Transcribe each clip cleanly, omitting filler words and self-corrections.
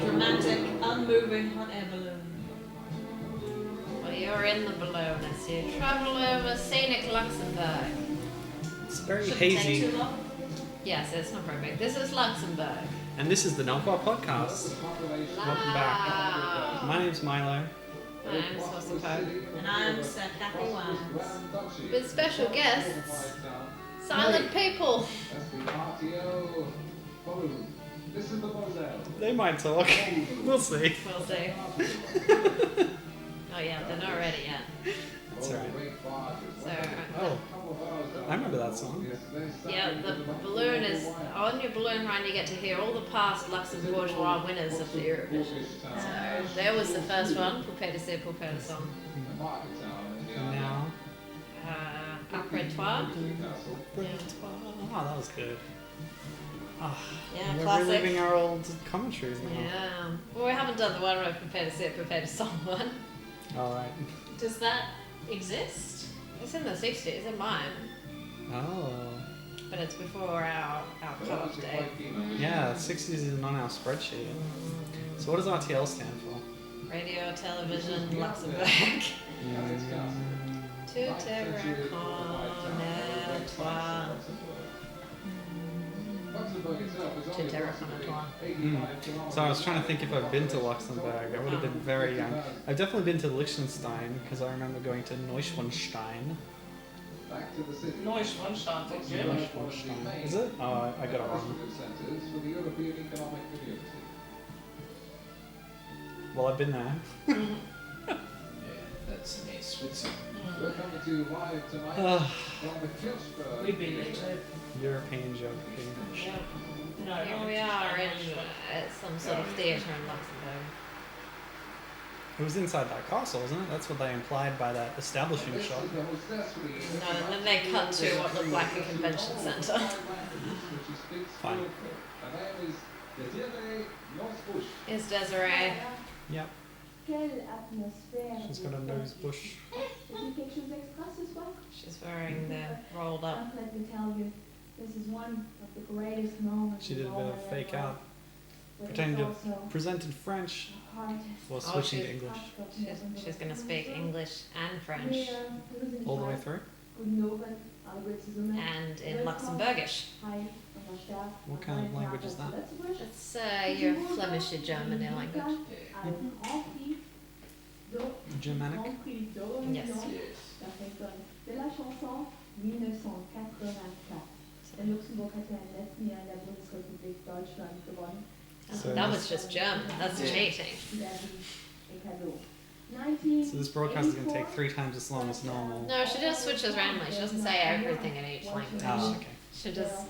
Dramatic, unmoving hot air balloon. Well, you're in the balloon as you travel over scenic Luxembourg. It's very Shouldn't hazy. take too long. Yes, it's not very big. This is Luxembourg. And this is the Nonqual Podcast. Welcome back. My name's Milo. My name's Hosipo. And I'm Sir Kathy Wines. With special guests, silent people. They might talk. We'll see. We'll see. Oh yeah, they're not ready yet. That's alright. So, Oh, I remember that song. yeah, the balloon is on your balloon ride. You get to hear all the past Luxembourgeois winners of the Eurovision. So there was the first one, Poupée de Cire, Poupée de Sang. And now, Après toi. oh, that was good. Oh, Yeah, we're classic. reliving our old commentaries now. Yeah. Well, we haven't done the one with Poupée de Cire, Poupée de Sang one. Alright. Does that exist? It's in the 60s, in mine. Oh. But it's before our cut-off date. Yeah, 60s is on our spreadsheet. So what does RTL stand for? Radio, television, Luxembourg. Tout est reconnaître. Tout est reconnaître. So I was trying to think if I've been to Luxembourg. I would have been very young. I've definitely been to Liechtenstein because I remember going to Neuschwanstein. Neuschwanstein, it's German. Neuschwanstein. Is it? Oh, I got it wrong. Well, I've been there. Yeah, that's near Switzerland. We're coming to you live tonight from the Kirchberg. We've been there too. European geography. Yeah. No, Here we are in some sort of theatre in Luxembourg. It was inside that castle, wasn't it? That's what they implied by that establishing shot. No, and then they cut to what looked like a convention centre. Fine. Here's Desiree. Yep. She's got a nose bush. She's wearing the rolled up. Let me tell you, this is one of the greatest moments. She did a bit of fake out. Pretending to present in French while switching to English. She's going to speak English and French All the way through? and in Luxembourgish. What kind of language is that? It's your Flemish or German language. Germanic? Yes. De la chanson 1984. Der Luxemburg hat ja im letzten Jahr in der Bundesrepublik Deutschland gewonnen. So That was just German. That's cheating. So this broadcast is going to take 3 times as long as normal. No, she just switches randomly. She doesn't say everything in each language. Oh, okay. She just,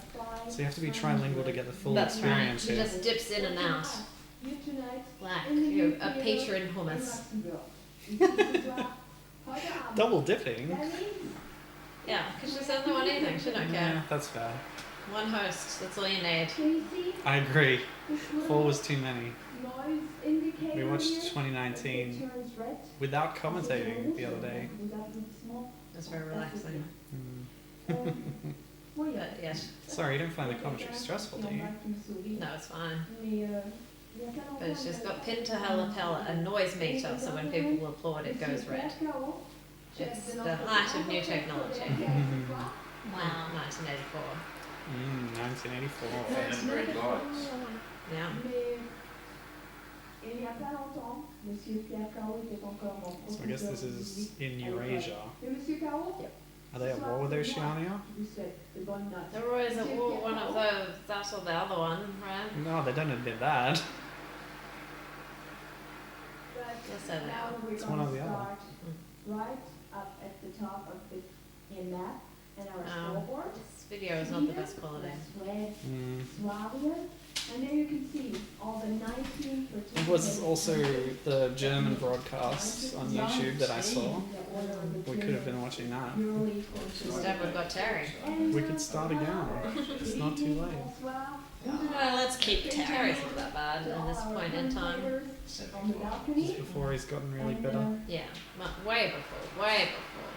So you have to be trilingual to get the full that's right. experience She here. just dips in and out. Like a Peter in hummus. Double dipping? Yeah, because she's the only one eating. She don't Yeah, care. that's fair. One host. That's all you need. I agree. 4 was too many. We watched 2019 without commentating the other day. It's very relaxing. Mm. But yes, Sorry, you don't find the commentary stressful, do you? no, it's fine. But she's got pinned to her lapel a noise meter, so when people applaud, it goes red. It's the height of new technology. Wow, 1984. 1984. And red lights. Yeah. So I guess this is in Eurasia. Are they at war with Oceania? There was one of those, that's or the other one, right? No, they don't admit that. Yes, they are. It's one or the other. Right up at the top of the map and our Oh. scoreboard. This video is not the best quality. Mm. And there you can see all the 19 It was also the German broadcast on YouTube that I saw. We could have been watching that. Instead we've got Terry. We could start again. It's not too late. Well, let's keep Terry's Terry. not that bad at this point in time. On the balcony. Just before he's gotten really bitter. Yeah, way before, way before.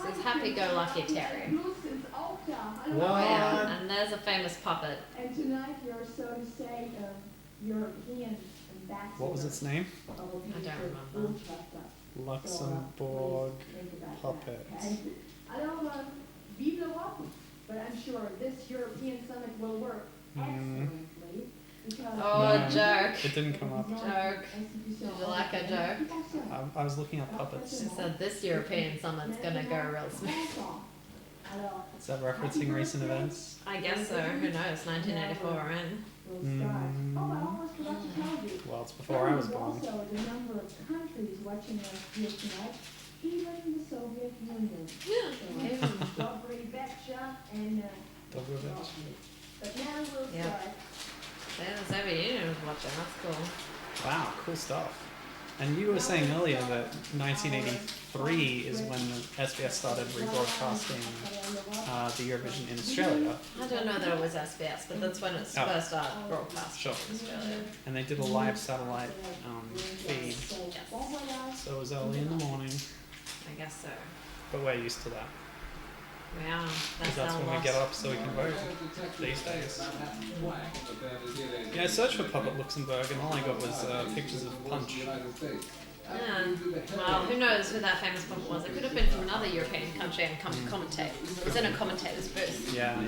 So it's happy-go-lucky Terry. What? Yeah, and there's a famous puppet. And tonight you're, so to say, European ambassador. What was its name? I don't remember. Luxembourg puppet. Alors, vive l'Europe! But I'm sure this European summit will work excellently. Because Oh, No. joke. It didn't come up. Joke. Did you like a joke? I was looking at puppets. She said this European summit's gonna go real smooth. Is that referencing recent events? I guess so. Who knows? 1984 we're in. Oh, I almost forgot to tell you. Well, it's before I was born. Also, the number of countries watching us here tonight, even the Soviet Union. So, Dobry Betcha and Dobrovich. But now we'll Yeah. start. Yeah, the Soviet Union was watching. That's cool. Wow, cool stuff. And you were saying earlier that 1983 is when the SBS started rebroadcasting the Eurovision in Australia. I don't know that it was SBS, but that's when it's Oh. first started broadcasting Sure. in Australia. And they did a live satellite feed. Yes. So it was early in the morning, I guess so. but we're used to that. Yeah, Because that's when we get up so we can vote these days. Yeah, I searched for Puppet Luxembourg and all I got was pictures of Punch. Yeah. Well, who knows who that famous puppet was? It could have been from another European country and come to commentate. It was in a commentator's booth. Yeah, yeah.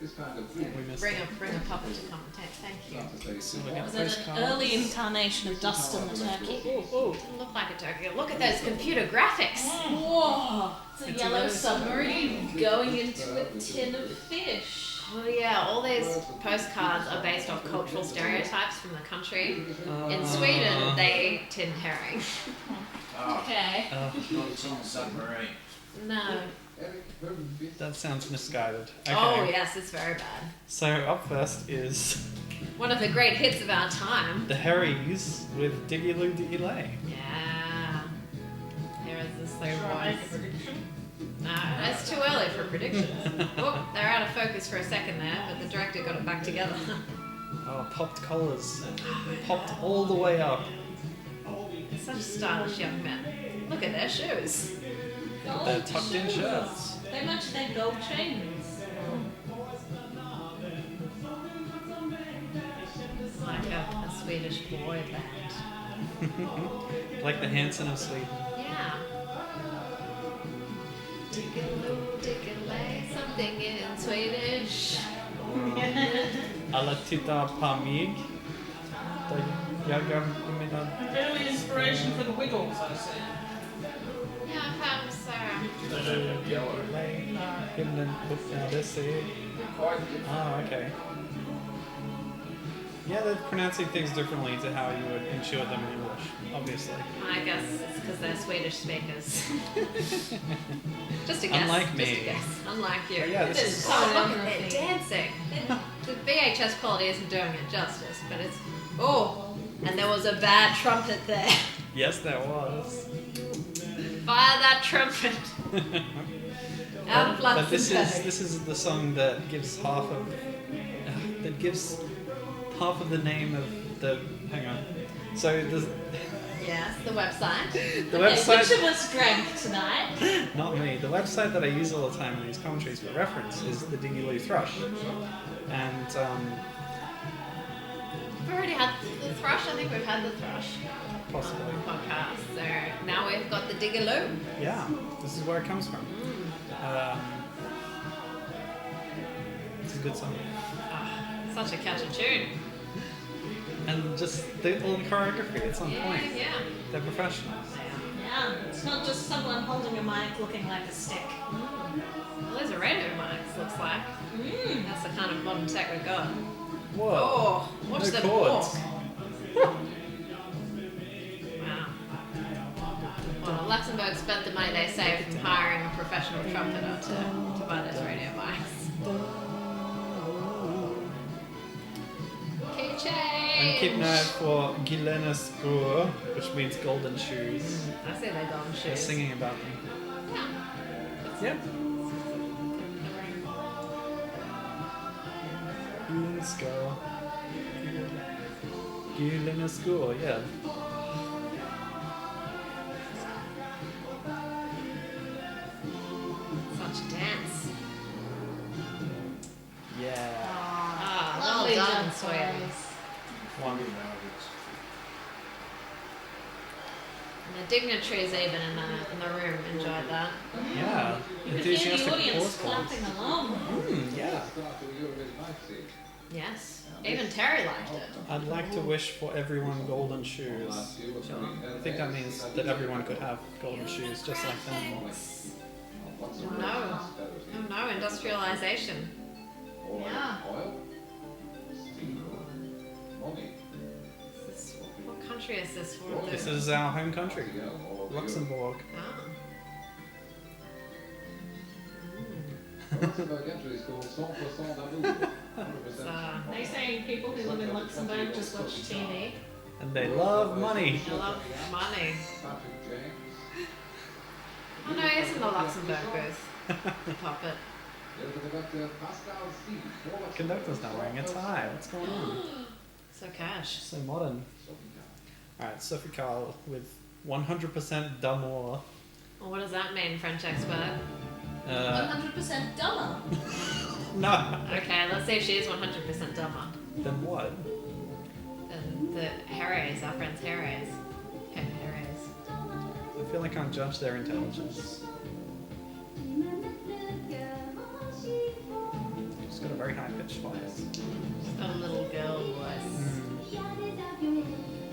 We missed Bring it. a puppet to commentate. Thank you. So we got Was it an postcards. early incarnation of Dust and the Turkey? Didn't look like a turkey. Look at those computer graphics. Whoa! It's a It's a yellow yellow submarine going into a tin of fish. Well, yeah, all these postcards are based off cultural stereotypes from the country. In Sweden, they eat tin herring. Okay. Not a tin submarine. No. That sounds misguided. Okay. Oh, yes, it's very bad. So up first is One of the great hits of our time. the Harrys with Diggy Loo Diggy Lay. Yeah. Here is the slow Shall I make a voice. prediction? No, it's too early for predictions. Oh, they're out of focus for a second there, but the director got it back together. Oh, popped collars. Popped all the way up. Such stylish young men. Look at their shoes. They're tucked in shirts. They match their gold chains. Like a Swedish boy band. Like the Hanson of Sweden. Yeah. Diggaloo, diggalay, something in Swedish. Alla titta på mig. Jag menar... Early inspiration for the Wiggles, I see. Yeah, perhaps so. Himlen öppnade sig. Oh, okay. Yeah, they're pronouncing things differently to how you would ensure them in English, obviously. I guess it's because they're Swedish speakers. Just a guess. Unlike me. Just a guess. Unlike you. But yeah, this is... Oh, look at it dancing. The VHS quality isn't doing it justice, but it's... Oh, and there was a bad trumpet there. Yes, there was. Fire that trumpet. Out of But this Luxembourg. is the song that gives half of the name of the... Hang on. So the Yes, the website. the Okay, website... which of us drank tonight? Not me. The website that I use all the time in these commentaries for reference is the Diggy Loo Thrush. And We've already had the thrush. I think we've had the thrush possibly. podcast. So now we've got the Diggaloo. Yeah, this is where it comes from. It's a good song. Such a catchy tune. And just all the choreography, it's on Yeah, point. yeah. They're professionals. Yeah, it's not just someone holding a mic looking like a stick. Well, there's a radio mic, looks like. That's the kind of modern tech we've got. Whoa. Oh, watch No them chords. walk. Wow. Well, Luxembourg spent the money they saved from hiring a professional trumpeter to buy those radio mics. And keep an eye out for Guilenas Gur, which means golden shoes. I say they're golden They're shoes. singing about them. Yeah. Yep. Guilenas Gur. Guilenas Gur, yeah. Such dance. Yeah. Ah, well Lovely done, dance, Sawyer. boys. One. And the dignitaries even in the room enjoyed that. Yeah. You could hear the Enthusiastic audience applause. clapping along. Yeah. Yes. Even Terry liked it. I'd like to wish for everyone golden shoes. I think that means that everyone could have golden shoes just like them. No. Oh no, industrialization. Yeah. What country is this for? This is our home country, Luxembourg. Ah. They say people who live in Luxembourg just watch TV. And they love money. I love money. Oh no, he's in the Luxembourg booth. The puppet. Conductor's not wearing a tie. What's going on? So cash. So modern. Alright, Sophie Carl with 100% d'amour. Well, what does that mean, French expert? 100% dumber. No. Okay, let's say she is 100% dumber. Then what? Than the Harrys, our friends Harrys. Okay, Harrys. I feel I can't judge their intelligence. She's got a very high pitched voice. She's got a little girl voice.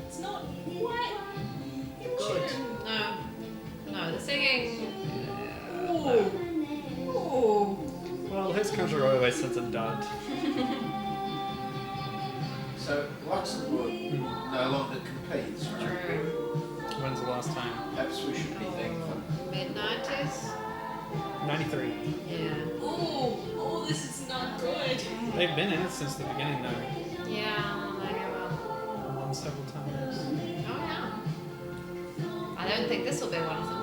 It's not quite Good. No. No, the singing. Well, his country always sends a dud. So Luxembourg no longer competes, right? True. When's the last time? Perhaps we should be thankful. Mid-90s? 93. Yeah. Oh, this is not good. They've been in it since the beginning though. Yeah, they go Won several times. well. Oh, yeah. I don't think this will be one of them.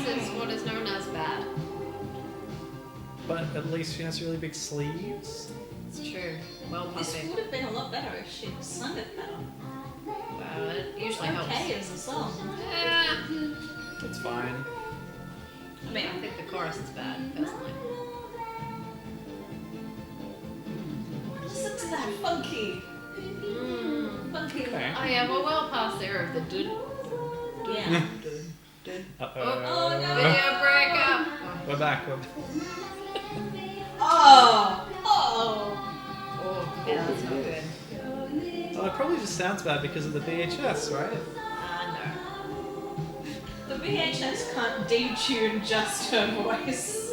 This is what is known as bad. But at least she has really big sleeves. It's true. Well, This puffy. would have been a lot better if she'd sung it better. Well, it usually helps. Okay as a song. Yeah. It's fine. I mean, I think the chorus is bad, personally. Listen to that funky. Funky. Okay. Oh, yeah, we're well past the era of the dun. Yeah. Uh-oh. Oh, no. Video breakup. We're back. Oh. Oh, yeah, that's not good. Well, it probably just sounds bad because of the VHS, right? No. The VHS can't detune just her voice.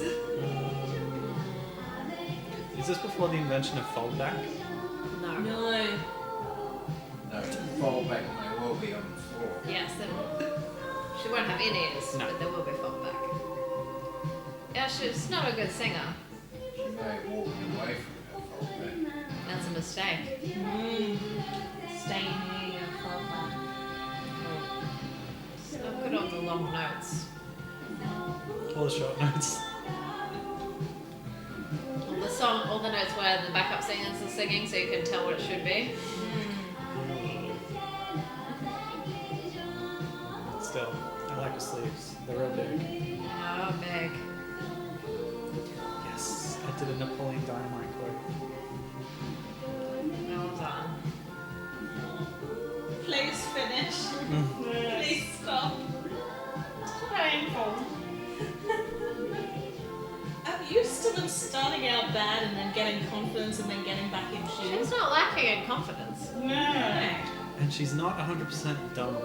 Is this before the invention of foldback? No. No. No, fall back and they will be on the floor. Yes, there will. She won't have any ears, No. but there will be fallback. Yeah, she's not a good singer. She may have walked away from her fall back. That's a mistake. Stay near your fallback. She's not good on the long notes. All the short notes. On the song, all the notes where the backup singers are singing, so you can tell what it should be. Still, I like her sleeves. They're real big. Oh, big. Yes, I did a Napoleon Dynamite quote. Well done. Please finish. Please stop. Painful. I'm used to them starting out bad and then getting confidence and then getting back in She's shoes. not lacking in confidence. No. And she's not 100% dumb.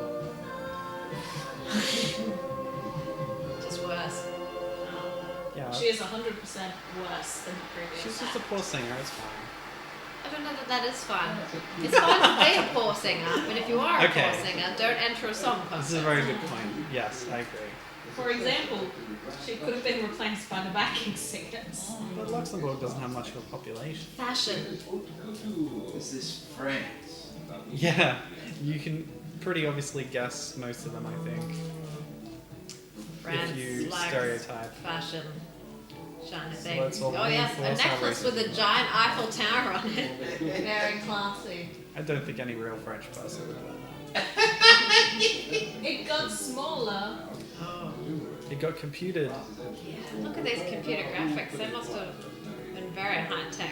Just worse. Yeah, She is 100% worse than the previous. she's just a poor singer, it's fine. I don't know that is fun. It's fine to be a poor singer, but if you are a Okay. poor singer, don't enter a song This contest. is a very good point. Yes, I agree. For example, she could have been replaced by the backing singers. But Luxembourg doesn't have much of a population. Fashion. Is this France? Yeah, you can pretty obviously guess most of them, I think. France If you likes stereotype. fashion. Shiny So thing. let's all Oh yes, a reinforce our necklace with a racism. giant Eiffel Tower on it. Very classy. I don't think any real French person would wear that. It got smaller. Oh. It got computed. Yeah, look at these computer graphics. They must have been very high tech.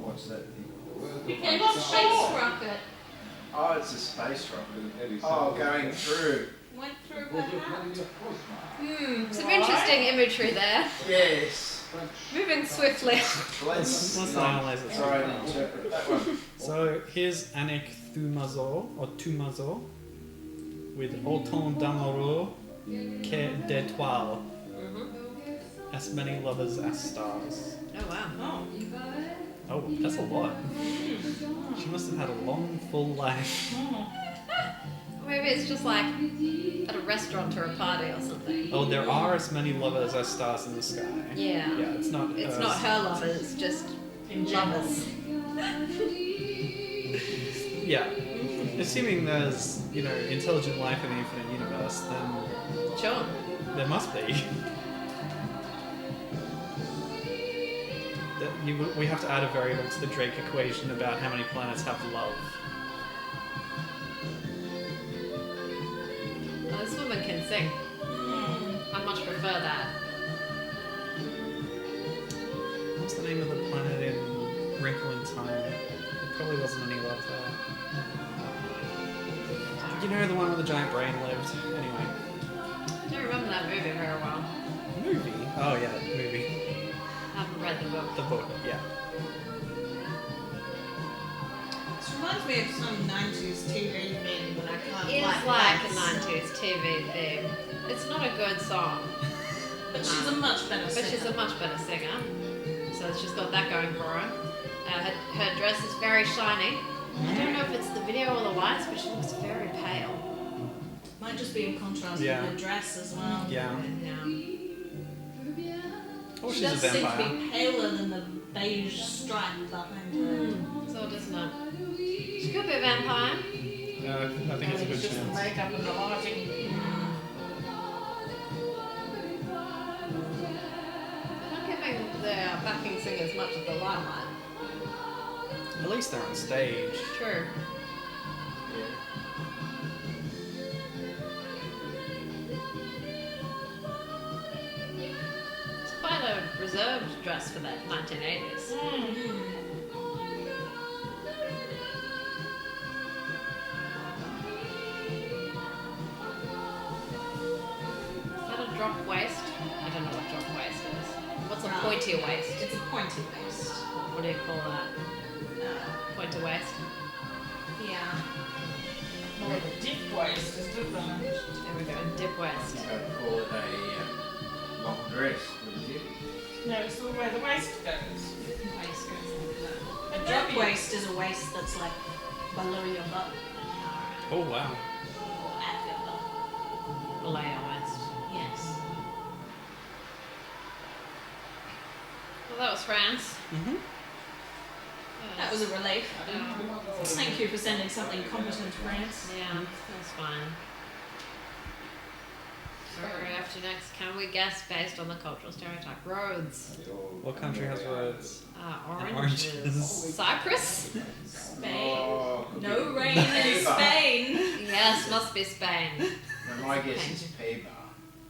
What's that? It got space rocket. Oh, it's a space rocket. Oh, going through. Went through her hat. Some interesting imagery there. Yes. Moving swiftly. Let's Let's not analyze it. try and interpret that one. So here's Annick Thumazo, or Tumazo, with Autant d'amoureux que d'étoiles. As many lovers as stars. Oh wow. Oh, that's a lot. She must have had a long, full life. Maybe it's just like at a restaurant or a party or something. Oh, there are as many lovers as stars in the sky. Yeah. Yeah, it's not. It's not her lovers, it's just lovers. Yeah. Assuming there's, intelligent life in the infinite universe, then Sure. there must be. We have to add a variable to the Drake equation about how many planets have love. Well, this woman can sing. I much prefer that. What's the name of the planet in Wrinkle in Time? There probably wasn't any love there. The one where the giant brain lived. Anyway. I don't remember that movie very well. Movie? Oh yeah, movie. I haven't read the book. The book, yeah. This reminds me of some 90s TV thing, but I can't It's quite like a place. 90s TV theme. It's not a good song, But she's a much better but singer. she's a much better singer. So she's got that going for her. Her dress is very shiny. I don't know if it's the video or the lights, but she looks very pale. Might just be in contrast Yeah. with her dress as well. Yeah. Yeah. Oh, She she's a does seem to vampire. be paler than the beige stripe behind her. So doesn't it? She could be a vampire. I think it's a good chance. makeup and the lighting. They're not giving the backing singers much of the limelight. At least they're on stage. True. It's quite a reserved dress for that 1980s. Is that a drop waist? I don't know what drop waist is. What's a Right. pointy waist? It's a pointy waist. What do you call that? Pointy waist? Yeah. Well, the dip waist is different. There we go, dip waist. I'd call it a long dress, wouldn't you? No, it's the way the waist goes. Waist goes like that. A drop waist is a waist that's like below your butt. Oh wow. Or at your butt. Below your waist. Yes. Well, that was France. Mm-hmm. That was a relief. Thank you for sending something competent to France. Yeah, that's fine. So we're going to have to next. Can we guess based on the cultural stereotype? Roads. What country has roads? Oranges. Oranges. Cyprus? Spain. Oh, No rain in Spain. Yes, must be Spain. no, my guess is Peba.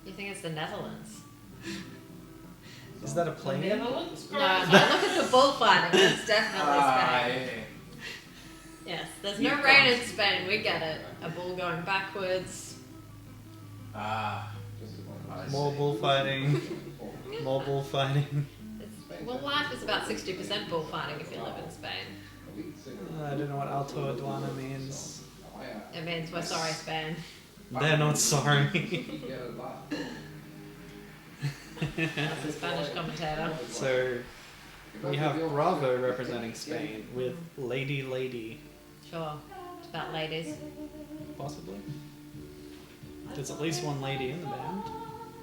You think it's the Netherlands? Is that a plane? Netherlands? No, look at the bullfighting. It's definitely Spain. Yeah. Yes, there's no rain in Spain. We get it. A bull going backwards. Ah. I More see. bullfighting. More bullfighting. Well, life is about 60% bullfighting if you live in Spain. I don't know what Alto Aduana means. It means we're sorry, Spain. They're not sorry. That's a Spanish commentator. So we have Bravo representing Spain with Lady Lady, Sure. It's about ladies. possibly. There's at least one lady in the band.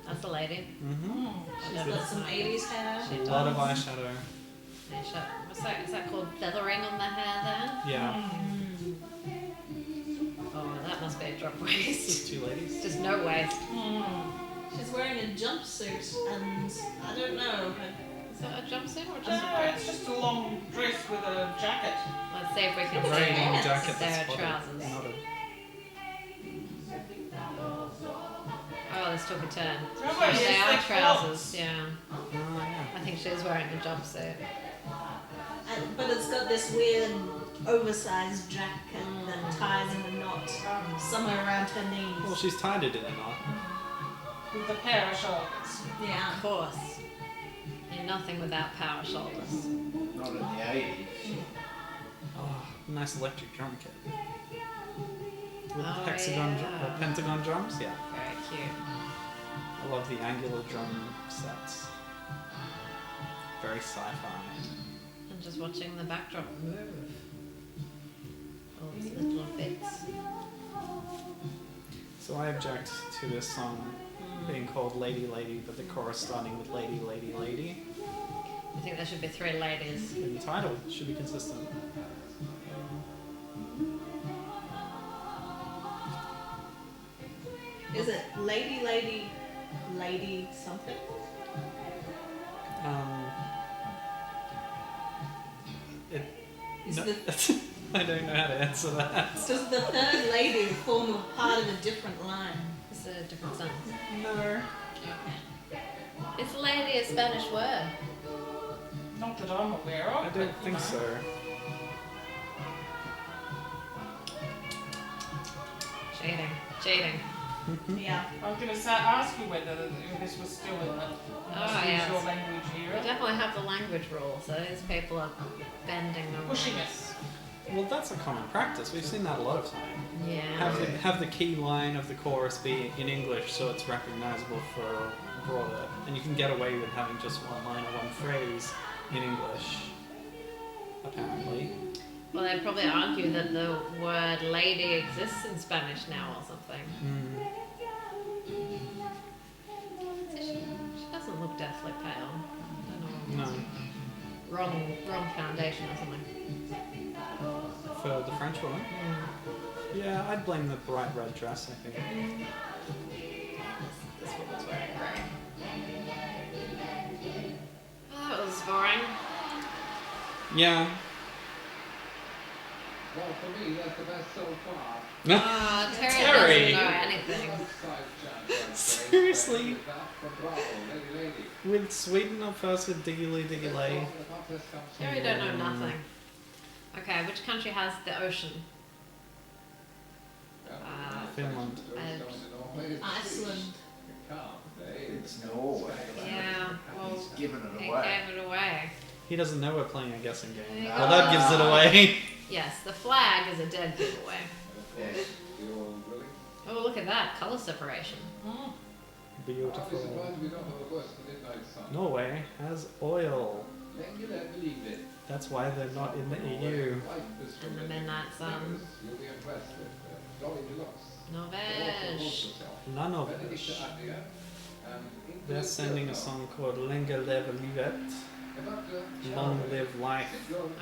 That's a lady. Mm-hmm. She's got some 80s hair. A lot of eyeshadow. What's that? Is that called feathering on the hair there? Yeah. Oh, that must be a drop waist. Just two ladies. Just no waist. She's wearing a jumpsuit and I don't know. Is that a jumpsuit or just a No, dress? it's just a long dress with a jacket. Let's see if we can A very see long if jacket there that's are spotted. trousers. Not a... Oh, this took a turn. Oh, Oh, yes, they are they're trousers, yeah. Oh, yeah. I think she's wearing a jumpsuit. But it's got this weird oversized jacket that ties in a knot somewhere around her Well, knees. she's tied it in a knot. With a pair of shoulders. Yeah. Of course. You're nothing without power shoulders. Not in the 80s. Oh, nice electric drum kit. With Oh, hexagon, yeah. pentagon drums, yeah. Very cute. I love the angular drum sets. Very sci-fi. And just watching the backdrop move. All these little bits. So I object to this song being called Lady Lady, but the chorus starting with Lady Lady Lady. I think there should be 3 ladies. The title should be consistent. Is it lady, lady, lady something? It, Is no, the I don't know how to answer that. does the third lady form a part of a different line? It's a different song. No. Is lady a Spanish word? Not that I'm aware of. I don't think so. Cheating. Yeah. I was going to ask you whether this was still in the yes. usual language We era. definitely have the language rule, so these people are bending the Pushing rules. it. Well, that's a common practice. We've seen that a lot of time. Yeah. Have the key line of the chorus be in English so it's recognizable for broader, and you can get away with having just one line or one phrase in English. Apparently. Well, they'd probably argue that the word lady exists in Spanish now or something. She doesn't look deathly pale. I don't know. No. Wrong foundation or something. For the French woman? Yeah, I'd blame the bright red dress, I think. This woman's wearing grey. Oh, that was boring. Yeah. Well, for me, that's the best so far. Oh, Terry Terry. doesn't know anything. Seriously? With Sweden up first with Diggly Diggly. Terry don't know nothing. Okay, which country has the ocean? Finland. Iceland. It's Norway. Yeah, well, He's given it he away. gave it away. He doesn't know we're playing a guessing game. Yeah. Well, that gives it away. Yes, the flag is a dead giveaway. Yes. Oh, look at that, colour separation. Beautiful. Norway has oil. That's why they're not in the EU. And the midnight sun. Norvège. La Norvège. They're sending a song called Lenge Leve Livet. Long Live Life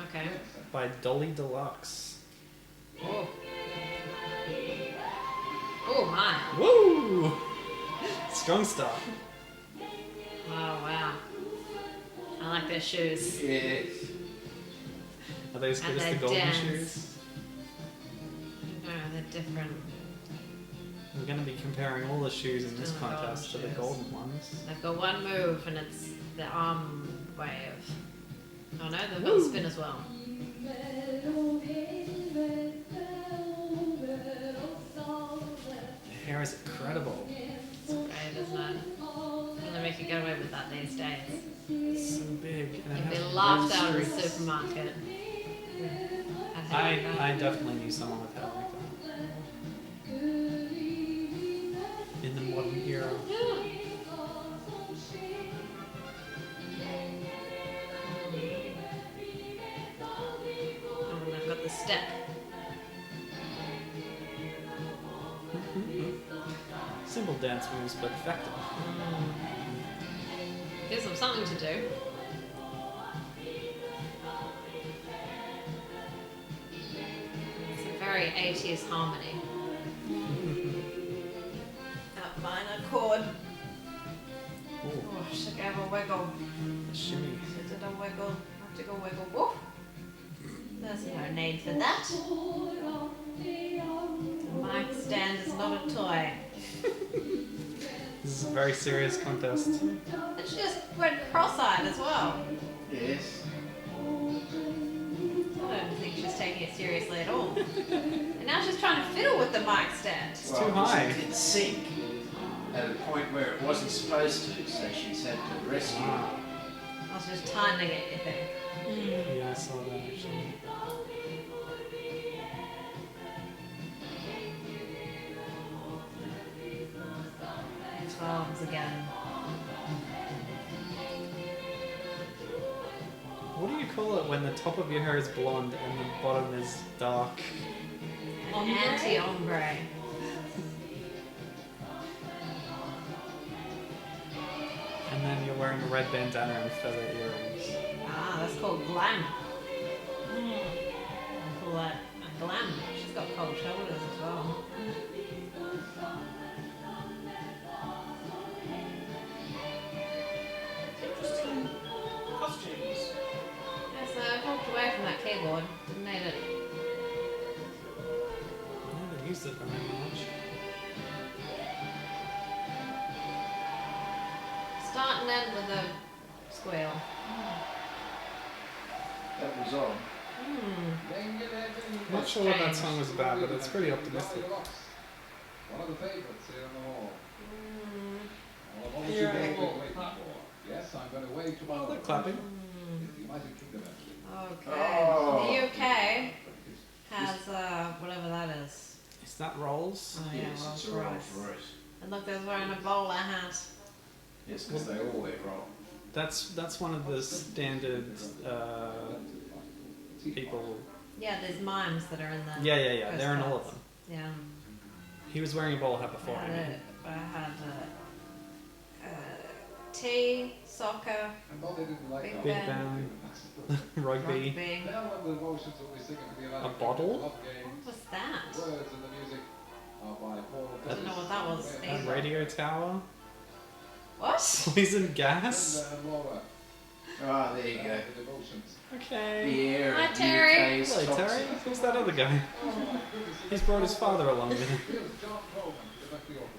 Okay. by Dolly Deluxe. Oh. Oh my. Woo! Strong start. Oh wow. I like their shoes. Yes. Are they as good And as the their golden dance. shoes? No, they're different. We're going to be comparing all the shoes in this Still the contest to golden the shoes. golden ones. They've got one move and it's the arm wave. Oh no, they've got the spin as well. The hair is incredible. It's great, isn't it? Wouldn't make you get away with that these days. It's so big. And it You'd be has laughed red out of the streaks. supermarket. At hair like that. I definitely knew someone with hair like that. In the modern era. Oh, and they've got the step. Simple dance moves, but effective. Gives them something to do. very 80s harmony. That minor chord. Ooh, Oh, should have a wiggle. a shimmy. Should did a wiggle. Have to go wiggle. Whoop. There's no need for that. The mic stand is not a toy. This is a very serious contest. And she just went cross-eyed as well. Yes. I don't think she's taking it seriously at all. And now she's trying to fiddle with the mic stand. It's too high. It did sink at a point where it wasn't supposed to, so she's had to rescue it. Ah, I was just timing it, you think. yeah, I saw that actually. Twelves again. What do you call it when the top of your hair is blonde and the bottom is dark? An anti-ombre. And then you're wearing a red bandana and feather earrings. Ah, that's called glam. I call that a glam. She's got cold shoulders as well. Interesting costumes. Yeah, so I walked away from that keyboard. Didn't need it. I haven't used it very much. Start and end with a squeal. That was on. I'm not sure what that song was about, but it's pretty optimistic. One of the favourites here in the hall. Well, I've Here obviously I been will. waiting for. Yes, I'm going to wave to my Oh, they're mother. clapping. It's the United Kingdom, actually. Okay. Oh. The UK has whatever that is. Is that Rolls? Oh yeah, Yes, Rolls it's a Rolls Royce. Royce. And look, they're wearing a bowler hat. Yes, because they all wear roll. That's one of the standard people. Yeah, there's mimes that are in the. Yeah. They're in all of them. Yeah. He was wearing a bowler hat before. I had tea, soccer, And though they didn't like Big that, Big Ben. band, rugby. rugby. now when the emotions that we sing in the United A bottle? Kingdom love What games, was that? the words and the music are by Paul I don't know what that was. A radio tower. What? Poison gas. Linda and Laura, Ah, there you go. the devotions. Okay. The air Hi, of Terry. UK's Hello, toxic. Terry. Who's that other guy? He's brought his father along with him. Here's John Coleman, conduct the orchestra.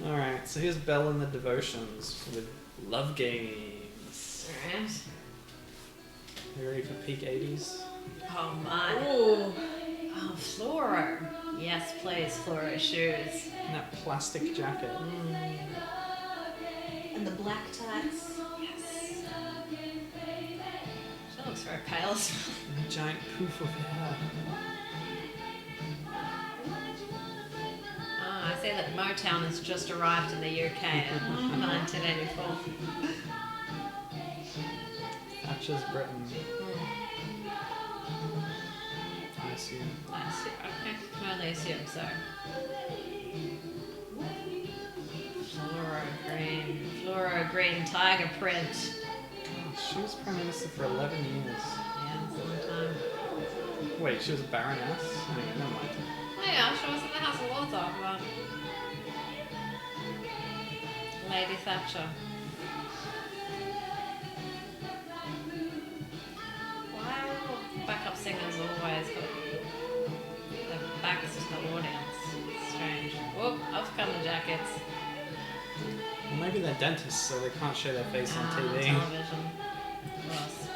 Alright, so here's Belle and the Devotions with Love Games. Alright. You ready for peak 80s? Oh my. Oh, fluoro. Yes, please, fluoro shoes. And that plastic jacket. And the black tights. Yes. She looks very pale. And a giant poof of hair. I see that Motown has just arrived in the UK in 1984. Thatcher's Britain. I assume. I can only assume so. Fluoro green tiger print. Oh, she was Prime Minister for 11 years. Yeah, sometime. Wait, she was a baroness? Anyway, never mind. Oh yeah, she was in the House of Lords after that. Lady Thatcher. Why are all backup singers always got their backs to the audience? It's strange. Whoop, off come the jackets. Well, maybe they're dentists, so they can't show their face on TV. Television. Ross.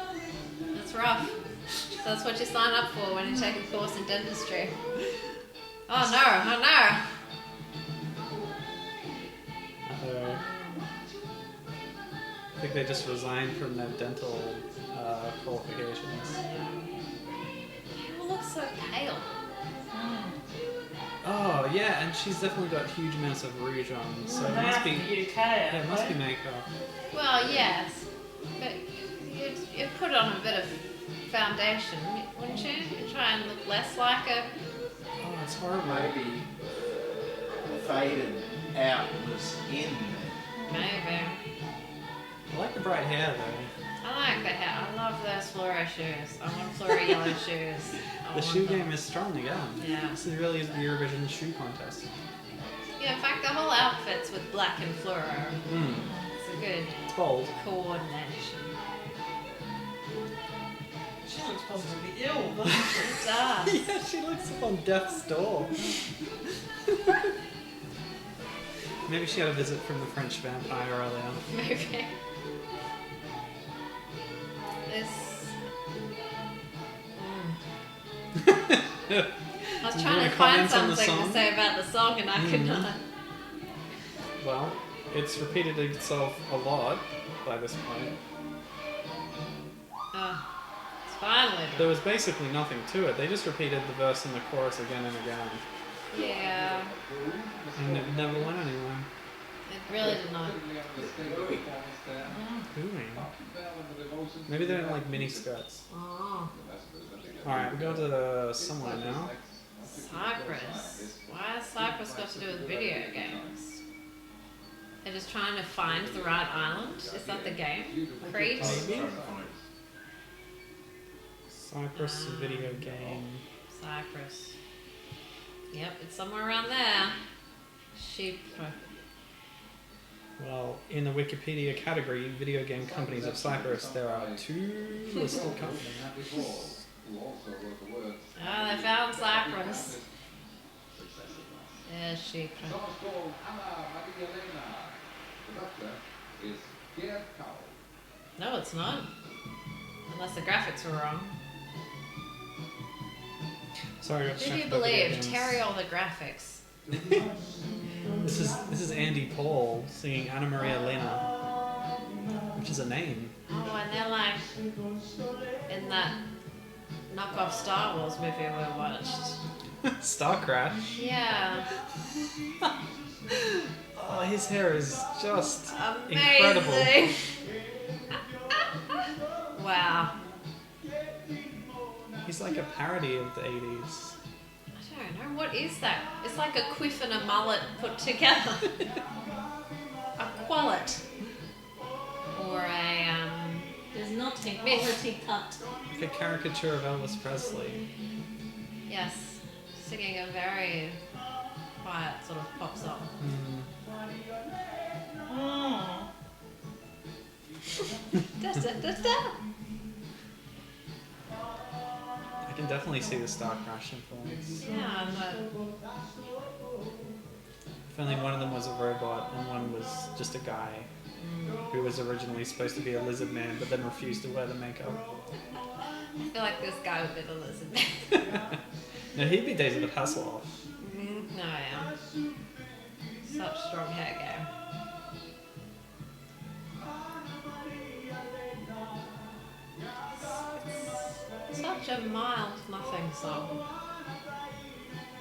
That's rough. So that's what you sign up for when you take a course in dentistry. Oh no, oh no! Uh-oh. I think they just resigned from their dental qualifications. People look so pale. Oh, yeah, and she's definitely got huge amounts of rouge on, so it must be... The UK, Yeah, it must be makeup. Well, yes, but you'd put on a bit of foundation, wouldn't you? You'd try and look less like a... Oh, it's horrible. Maybe faded out was in there. Maybe. I like the bright hair, though. I like the hair. I love those fluoro shoes. I want fluoro yellow shoes. The shoe game is strong again. Yeah. This is really the Eurovision shoe contest. Yeah, in fact, the whole outfit's with black and fluoro. It's a good It's bold. coordination. She looks possibly ill, but It does. Yeah, she looks up on death's door. Maybe she had a visit from the French vampire earlier. Maybe. This. I was Do you trying wanna to find comment on the something to song? say about the song and I could not. Well, it's repeated itself a lot by this point. It's finally There was basically nothing to it. They just repeated the verse and the chorus again and again. Yeah, And it never went anywhere. it really did not. Ooh. Maybe they don't like mini skirts. Oh, Alright, we go to somewhere now. Cyprus. Why has Cyprus got to do with video games? They're just trying to find the right island? Is that the game? Crete? Maybe? Cyprus video game. Cyprus. Yep, it's somewhere around there. Sheep. Well, in the Wikipedia category, video game companies of Cyprus, there are 2 listed companies. Oh, they found Cyprus. Yeah, sheep. No, it's not. Unless the graphics were wrong. Sorry, I got Who do distracted you by video believe? games. Terry or the graphics? This is Andy Paul singing Anna Maria Lena, which is a name. Oh, and they're like in that knockoff Star Wars movie we watched. Star Crash. Yeah. Oh, his hair is just Amazing. incredible. Wow. He's like a parody of the 80s. I don't know, what is that? It's like a quiff and a mullet put together. A quallet. Or a, there's not a Myth. quality cut. Like a caricature of Elvis Presley. yes, singing a very quiet sort of pop song. Da, da, da, da. I can definitely see the Star Crash influence. Yeah, but If only one of them was a robot and one was just a guy who was originally supposed to be a lizard man but then refused to wear the makeup. I feel like this guy would be the lizard man. No, he'd be Daisy the Hasselhoff. No, I am. Such strong hair game. Such a mild nothing song.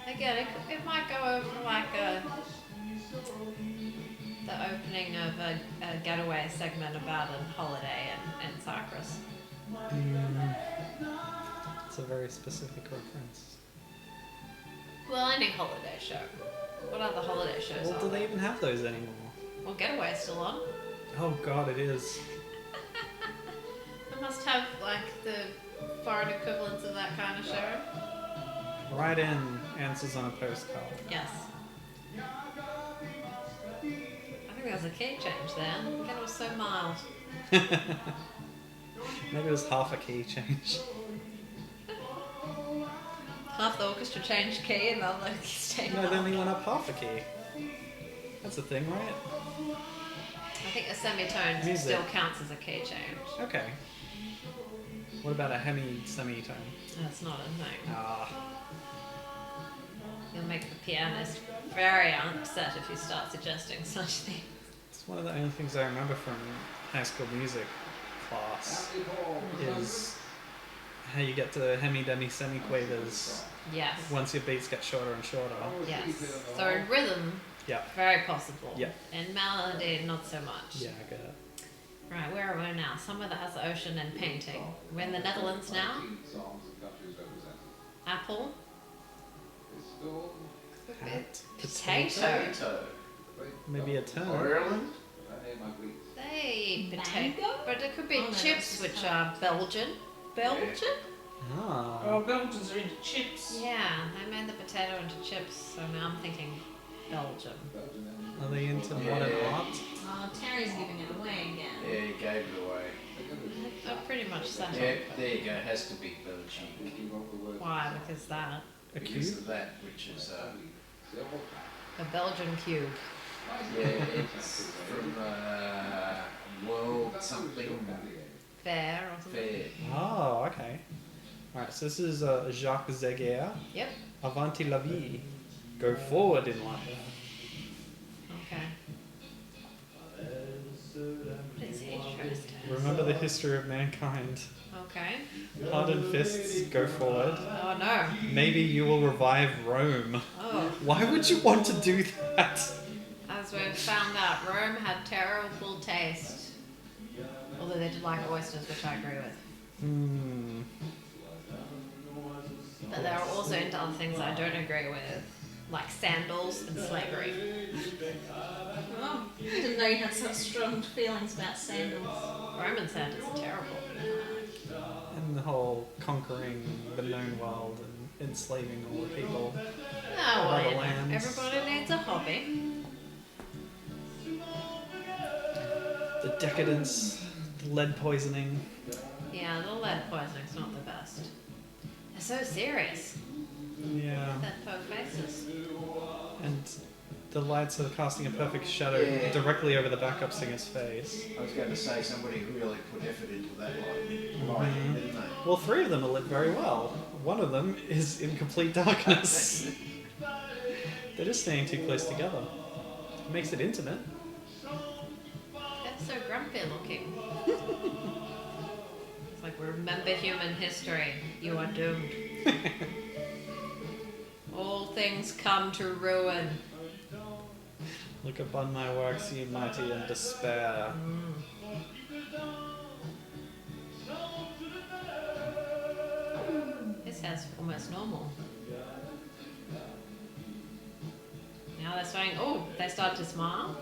Again, it might go over like the opening of a getaway segment about a holiday in Cyprus. It's a very specific reference. Well, any holiday show. What other holiday shows Well, are do there? they even have those anymore? Well, Getaway's still on. Oh god, it is. They must have like the foreign equivalents of that kind of show. Write in answers on a postcard. Yes. I think there's a key change there. Again, it was so mild. Maybe it was half a key change. Half the orchestra changed key and the other stayed No, mild. they only went up half a key. That's a thing, right? I think a semitone Music. still counts as a key change. Okay. What about a hemi-semitone? That's not a thing. Ah. You'll make the pianist very upset if you start suggesting such things. It's one of the only things I remember from high school music class is how you get to hemi, demi, semi-quavers Yes. once your beats get shorter and shorter. Yes. So in rhythm, Yeah. very possible. Yeah. In melody, not so much. Yeah, I get it. Right, where are we now? Somewhere that has the ocean and painting. We're in the Netherlands now. Apple. Hat, Potato. Potato. maybe a turn. Ireland. They They eat potato, Mango? but it could be Oh, no, chips, that's which just are Belgian. Belgian? Ah. Oh, Belgians are into chips. Yeah, they made the potato into chips, so now I'm thinking Belgium. Are they into modern art? Oh, Terry's giving it away again. Yeah, he gave it away. They're pretty much settled. Yeah, there you go. It has to be Belgique. Why? Because that. A Because cube? of that, which is A Belgian cube. yeah, it's from World something Fair or something. Fair. Oh, okay. Alright, so this is Jacques Zeguer. Yep. Avanti la vie. Go forward in life. Okay. What is he trying to say? Remember the history of mankind. Okay. Hardened fists, go forward. Oh no. Maybe you will revive Rome. Oh. Why would you want to do that? As we've found out, Rome had terrible taste. Although they did like oysters, which I agree with. Hmm. But they were also into other things I don't agree with, like sandals and slavery. Oh, I didn't know you had such strong feelings about sandals. Roman sandals are terrible. And the whole conquering the known world and enslaving all the people. Oh, well, Other you know, lands. everybody needs a hobby. The decadence, the lead poisoning. Yeah, the lead poisoning's not the best. They're so serious. Yeah. That poke faces. And the lights are casting a perfect shadow Yeah. directly over the backup singer's face. I was going to say somebody really put effort into that lighting, didn't they? Well, 3 of them are lit very well. One of them is in complete darkness. They're just staying too close together. It makes it intimate. That's so grumpy looking. It's like, remember human history. You are doomed. All things come to ruin. Look upon my works, ye mighty, and despair. His hair's almost normal. Now they're starting. Oh, they start to smile.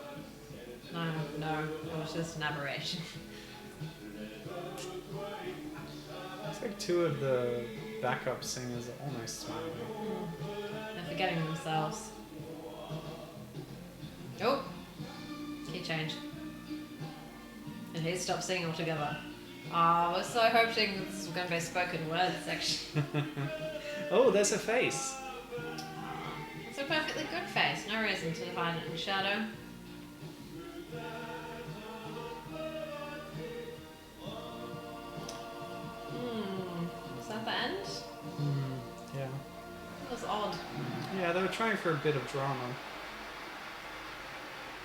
No, it was just an aberration. Looks like 2 of the backup singers are almost smiling. They're forgetting themselves. Oh, key change. And he stopped singing altogether. I was so hoping this was going to be a spoken word section. Oh, there's a face. It's a perfectly good face. No reason to hide it in shadow. Is that the end? Yeah. That was odd. Yeah, they were trying for a bit of drama.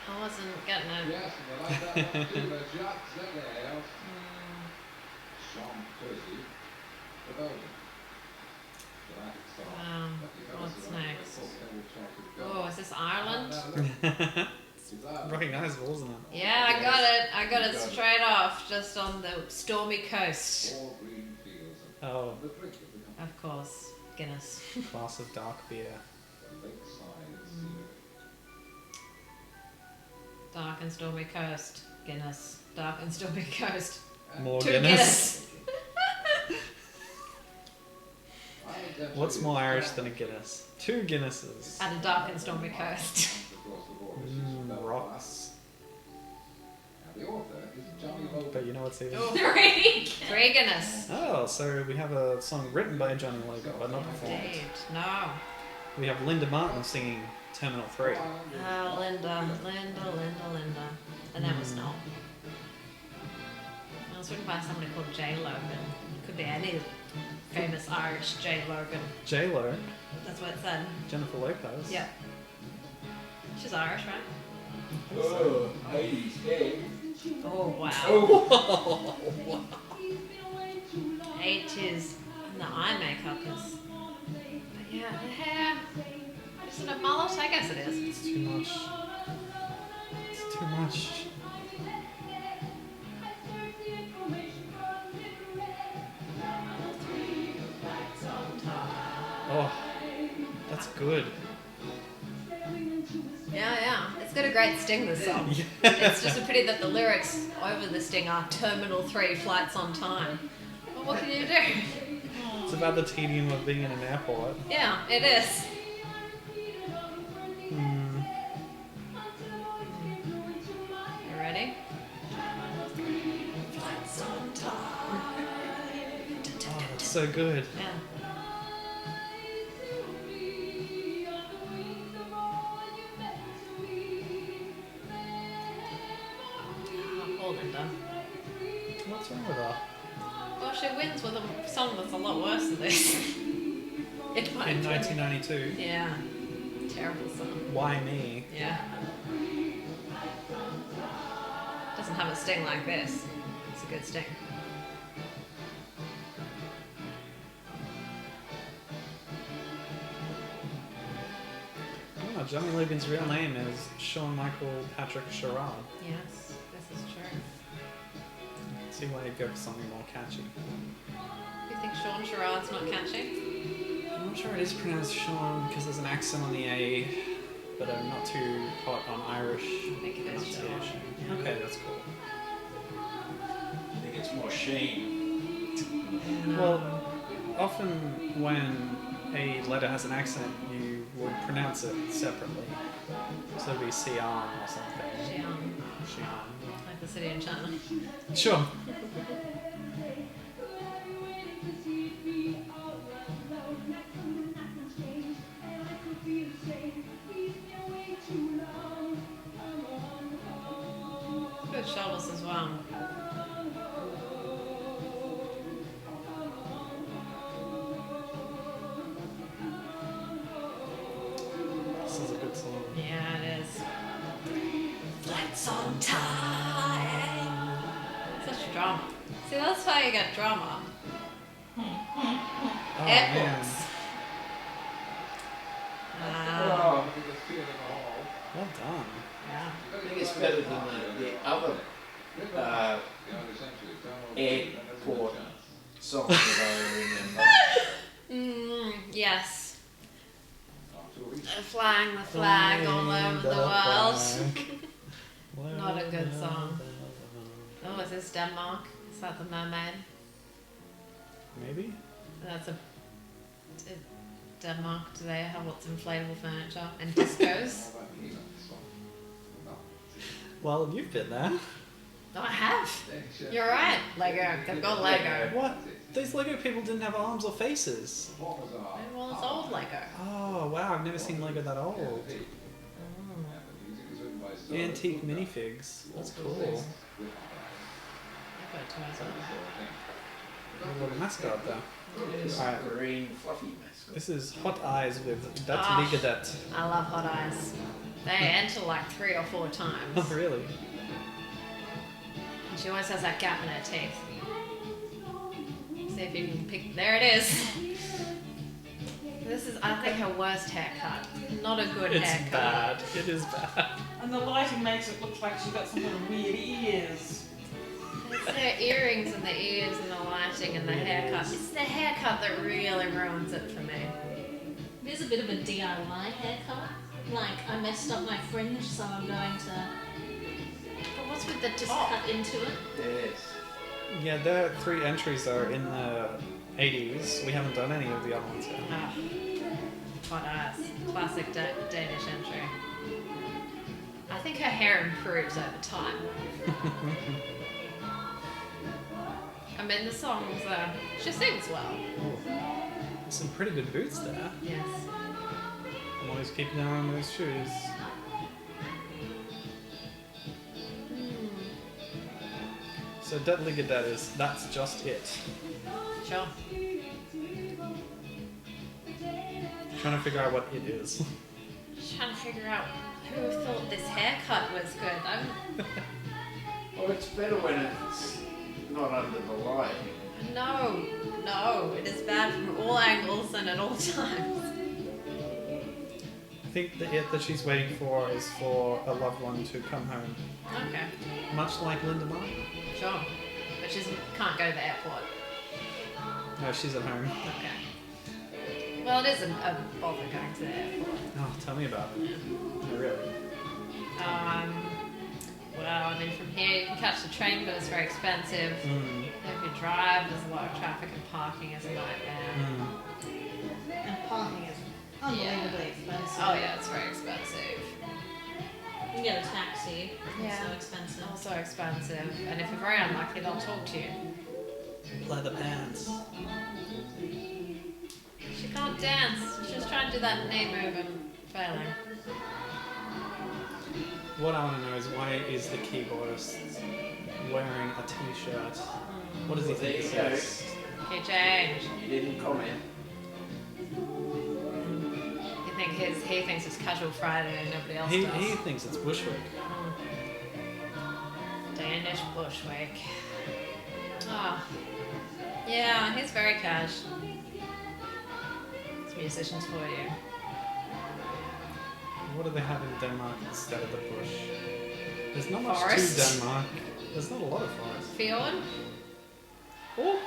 I wasn't getting it. Yes, and I like that one too. Jacques Zeguer, Jean Percy, the Belgian. Dramatic song. Wow. But you have What's a next? double charted goal. Oh, is this Ireland? It's Ireland. Recognizable, isn't it? Yeah, I got it. I got it straight off, just on the stormy coast. 4 green fields Oh, and the drink of the country. Of course, Guinness. glass of dark beer. The lakeside scenery. Dark and stormy coast. Guinness. Dark and stormy coast. More Two Guinness. Ireland's actually What's more a Irish strong than a Guinness? 2 Guinnesses. At a dark and stormy coast. across the border. She's from Belfast. Rocks. And the author is Johnny Logan. But you know what's even... Oh, 3. Guinness. Oh, so we have a song written by Johnny Logan, but not performed. Indeed. No. We have Linda Martin singing Terminal 3. Ah, Linda. And that was not. It was written by somebody called J. Logan. It could be any famous Irish J. Logan. J-Lo, That's what it said. Jennifer Lopez. Yep. She's Irish, right? Oh, hey, hey. Oh, wow. Oh. 80s. And the eye makeup is. But yeah, the hair. Isn't it mullet? I guess it is. It's too much. It's too much. Oh, that's good. Yeah. It's It's got a great sting, this song. It's just a pity that the lyrics over the sting are Terminal 3 flights on time. Well, what can you do? It's about the tedium of being in an airport. Yeah, it is. You ready? Oh, that's so good. Yeah. Oh, poor Linda. What's wrong with her? Well, she wins with a song that's a lot worse than this. In 1992. Yeah. Terrible song. Why me? Yeah. Doesn't have a sting like this. It's a good sting. Oh, Johnny Logan's real name is Sean Michael Patrick Sherrod. Yes, this is true. See why you'd go for something more catchy. You think Sean Sherrod's not catchy? I'm not sure it is pronounced Sean because there's an accent on the A, but I'm not too hot on Irish I think it is Sean. pronunciation. Okay, that's cool. I think it's more Sheen. Well, often when a letter has an accent, you would pronounce it separately. So it'd be Xi'an or something. Xi'an, Xi'an. like the city in China. Sure. Good shoulders as well. This is a good song. Yeah, it is. Flights on time. Such drama. See, that's how you get drama. Oh, Airports. man. Ah, Well done. yeah. I think it's better than the other airport songs that I remember. Yes. Flying the flag all over the world. Not a good song. Oh, is this Denmark? Is that the mermaid? Maybe? That's a Denmark. Do they have lots of inflatable furniture and discos? Well, you've been there. No, I have. You're right. Lego. They've got Lego. What? These Lego people didn't have arms or faces. Well, it's old Lego. Oh, wow, I've never seen Lego that old. Antique minifigs. That's cool. I've got two as well. A little mascot though. It's Alright. a green fluffy mascot. This is Hot Eyes with Dat Ah. Ligadet. I love Hot Eyes. They enter like 3 or 4 times. Oh, really? And she always has that gap in her teeth. See if you can pick. There it is. This is, I think, her worst haircut. Not a good It's haircut. bad. It is bad. And the lighting makes it look like she's got some kind of weird ears. It's her earrings and the ears and the lighting and the haircut. It's the haircut that really ruins it for me. It is a bit of a DIY haircut. Like, I messed up my fringe, so I'm going to But what's with the just top? cut into it. Yes. Yeah, their 3 entries are in the 80s. We haven't done any of the other ones yet. Ah, Hot Eyes. Classic Danish entry. I think her hair improves over time. I mean, the songs, she sings well. There's some pretty good boots there. Yes. I'm always keeping an eye on those shoes. So Dat Ligadet is, that's just it. Sure. Trying to figure out what it is. Just trying to figure out who thought this haircut was good. Well, it's better when it's not under the light. No, it is bad from all angles and at all times. I think the it that she's waiting for is for a loved one to come home. Okay, Much like Linda Martin. sure. But she can't go to the airport. No, she's at home. Okay. Well, it is a bother going to the airport. Oh, tell me about it. Oh, really? Well, I mean, from here you can catch the train, but it's very expensive. Mm. If you drive, there's a lot of traffic and parking is a nightmare. Mm. And parking is unbelievably expensive. Oh yeah, it's very expensive. You can get a taxi. It's Yeah. so expensive. Also expensive, and if you're very unlucky, they'll talk to you. Leather pants. She can't dance. She's just trying to do that knee move and failing. What I want to know is why is the keyboardist wearing a t-shirt? What does he think this There you is? Okay, change. You didn't comment. He thinks it's casual Friday and nobody else He does. thinks it's Bushwick. Danish Bushwick. Ah, yeah, he's very cash. It's musicians for you. What do they have in Denmark instead of the bush? There's not much Forest. to Denmark. There's not a lot of forest. Fjord? Oh,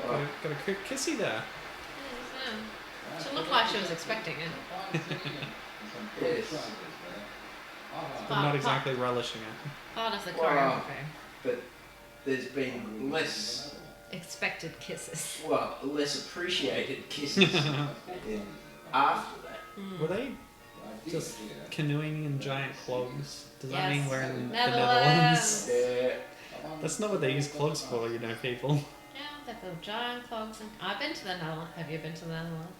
Oh, got a quick kissy there. Yeah. She looked like she was expecting it. yes. But not exactly relishing it. Part of the Wow. choreography. But there's been less, Expected kisses. well, less appreciated kisses after that. Were they just canoeing in giant clogs? Does that mean Yes. we're in the Netherlands. Netherlands? Yeah. That's not what they use clogs for, you know, people. Yeah, they've got giant clogs. And I've been to the Netherlands. Have you been to the Netherlands?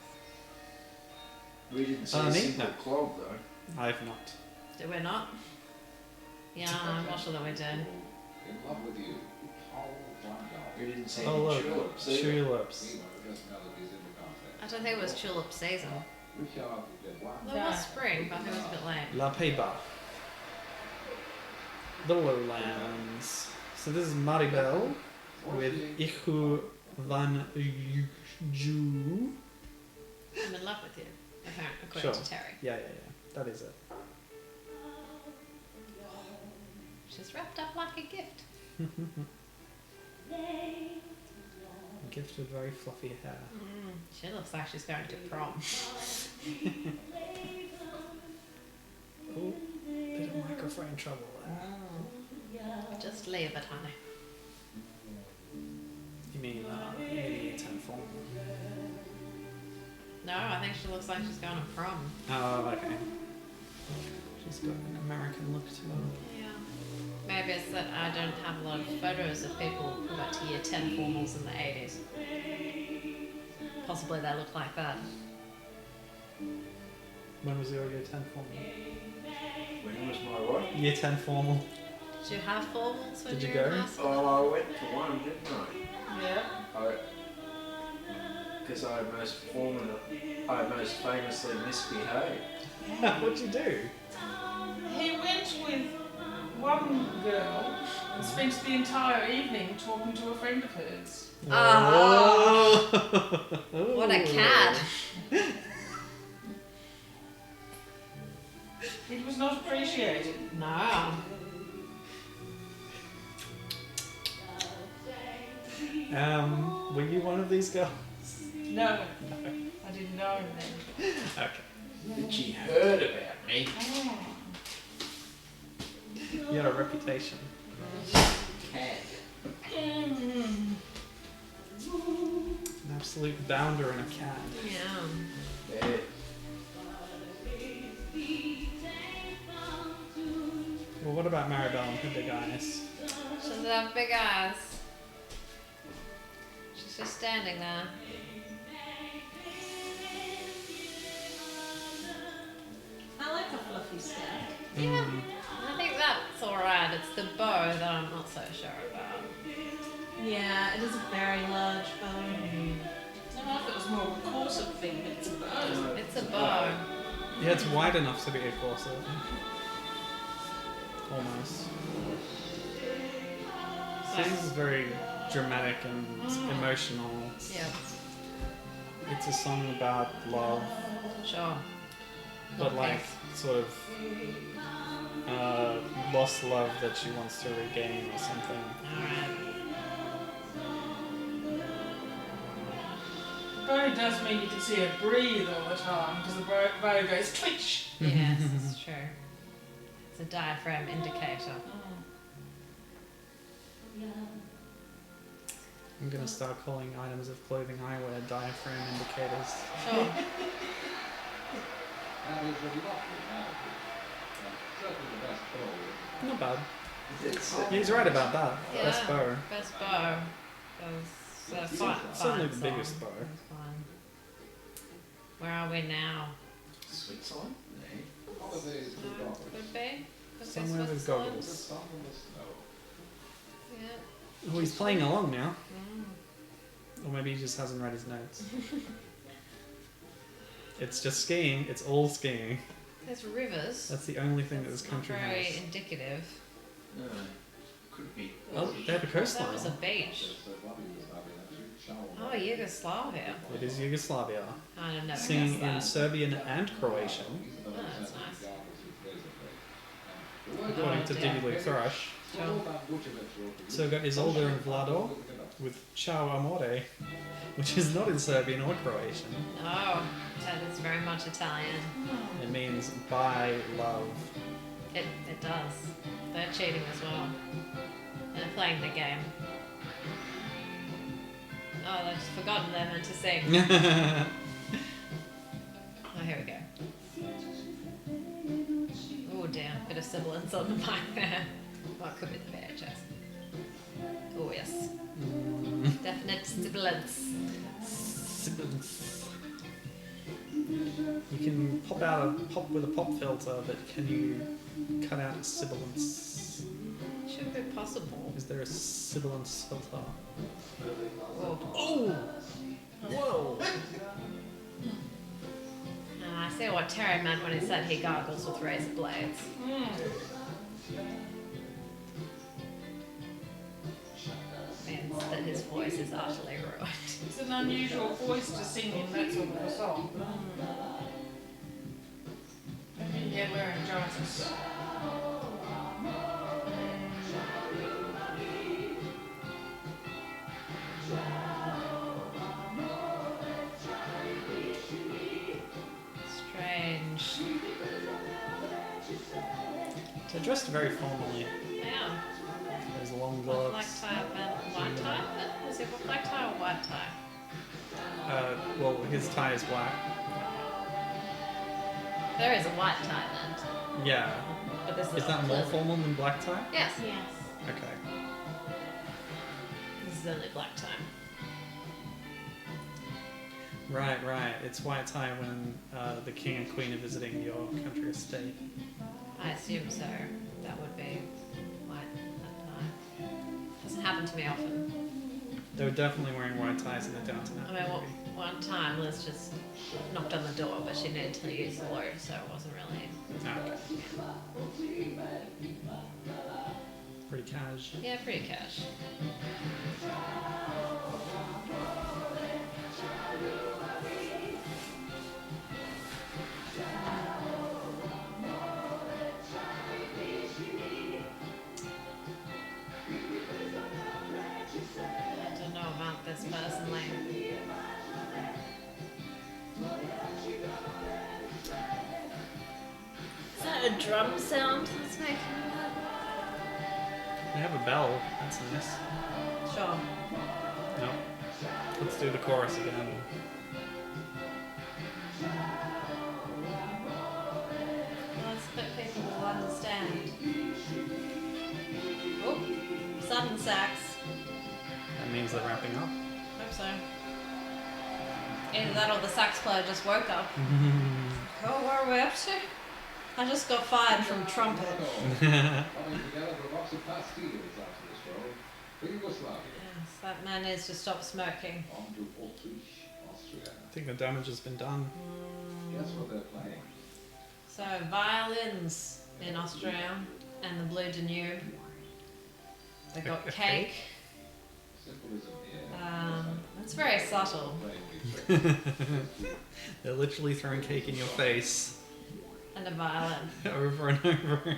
We didn't see a neat. single No. clog though. I have not. Did we not? Yeah, I'm not sure that we did. In love with you. How wonderful. We didn't see Oh any look, tulips either. tulips. We were just melodies in the context. I don't think it was tulip season. We shall get one. Well, it was spring, but I think it was a bit late. La Pays-Bas. The lowlands. So this is Maribel with Ichu van Ju. I'm in love with you, apparently, according Sure. to Terry. Yeah. That is it. She's wrapped up like a gift. Gift with very fluffy hair. She looks like she's going to prom. Oh, bit of microphone trouble there. Just leave it, honey. You mean maybe 10 form? No, I think she looks like she's going to prom. Oh, okay. She's got an American look to her. Yeah. Maybe it's that I don't have a lot of photos of people who went to year 10 formals in the 80s. Possibly they look like that. When was your year 10 formal? When was my what? Year 10 formal. Did you have formals when Did you you were in go? high school? Oh, I went to one, didn't I? Yeah. Because I most famously misbehaved. What'd you do? He went with one girl and spent the entire evening talking to a friend of hers. Oh. Oh. What a cad. It was not appreciated. No. Were you one of these girls? No, I didn't know him then. Okay. But she heard about me. You had a reputation. Cat. An absolute bounder and a cad. Yeah. Yeah. Well, what about Maribel and her big eyes? She doesn't have big eyes. She's just standing there. I like a fluffy skirt. Yeah. I think that's alright. It's the bow that I'm not so sure about. Yeah, it is a very large bow. I don't know if it was more of a corset thing, but it's a bow. It's a bow. Yeah, it's wide enough to be a corset. Almost. So this is very dramatic and emotional. Yeah. It's a song about love, Sure. but like sort of lost love that she wants to regain or something. Alright. Very does mean you can see her breathe all the time because the bow goes clinch. Yes, it's true. It's a diaphragm indicator. I'm gonna start calling items of clothing I wear diaphragm indicators. Sure. That is a lovely attitude. Certainly the best bow. Not bad. It's, He's right about that. Yeah. Best bow. Best bow. Certainly the biggest bow. Where are we now? Switzerland? Holidays to No, Gotham. could be. Could be Somewhere with Switzerland. The goggles. sun and the snow. Yeah. Oh, he's playing along now. Mm. Or maybe he just hasn't read his notes. It's just skiing. It's all skiing. There's rivers. That's the only thing that this That's not country very has. indicative. No, could be. Oh, they have a That coastline. was a beach. So Bobby was having a cute shower. Oh, Yugoslavia. It is Yugoslavia. I'd have never Singing guessed in that. Serbian and Croatian, Oh, that's nice. according to dear. Divulj Thrush. Sure. So we've got Isolda and Vlado with Ciao Amore, which is not in Serbian or Croatian. Oh, that is very much Italian. It means by love. It does. They're cheating as well. They're playing the game. Oh, they've forgotten they're meant to sing. Oh, here we go. Oh dear, bit of sibilance on the mic there. Well, it could be the VHS. Oh yes. Definite sibilance. Sibilance. You can pop out a pop with a pop filter, but can you cut out sibilance? Should be possible. Is there a sibilance filter? Oh. Oh! Whoa! I see what Terry meant when he said he gargles with razor blades. Means that his voice is utterly ruined. It's an unusual voice to sing in that sort of a song. Maybe he had laryngitis. Strange. They're dressed very formally. Yeah. There's long Black gloves. tie, white tie? Is it a black tie or white tie? Well, his tie is black. There is a white tie then. Yeah. But this is Is that more clearly- formal than black tie? Yes. Yes. Okay. This is only black tie. Right, right. It's white tie when the king and queen are visiting your country estate. I assume so. That would be white tie. Doesn't happen to me often. They were definitely wearing white ties in the Downton I Abbey mean, movie. one time Liz just knocked on the door, but she needed to use the loo, so it wasn't really. Okay. Pretty cash. Yeah, pretty cash. I don't know about this personally. Is that a drum sound that's making that? They have a bell. That's nice. Sure. No. Let's do the chorus again. Let's put people will understand. Oh, sudden sax. That means they're wrapping up. Hope so. Either that or the sax player just woke up. Oh, where are we up to? I just got fired from trumpet. Coming together for a box of pastilles after the show. For Yugoslavia. Yes, that man needs to stop smoking. On to Autriche, Austria. I think the damage has been done. Guess what they're playing? So, violins in Austria and the Blue Danube. They got A cake. Symbolism here. It's very subtle. They're literally throwing cake in your face And a violin. over and over. Was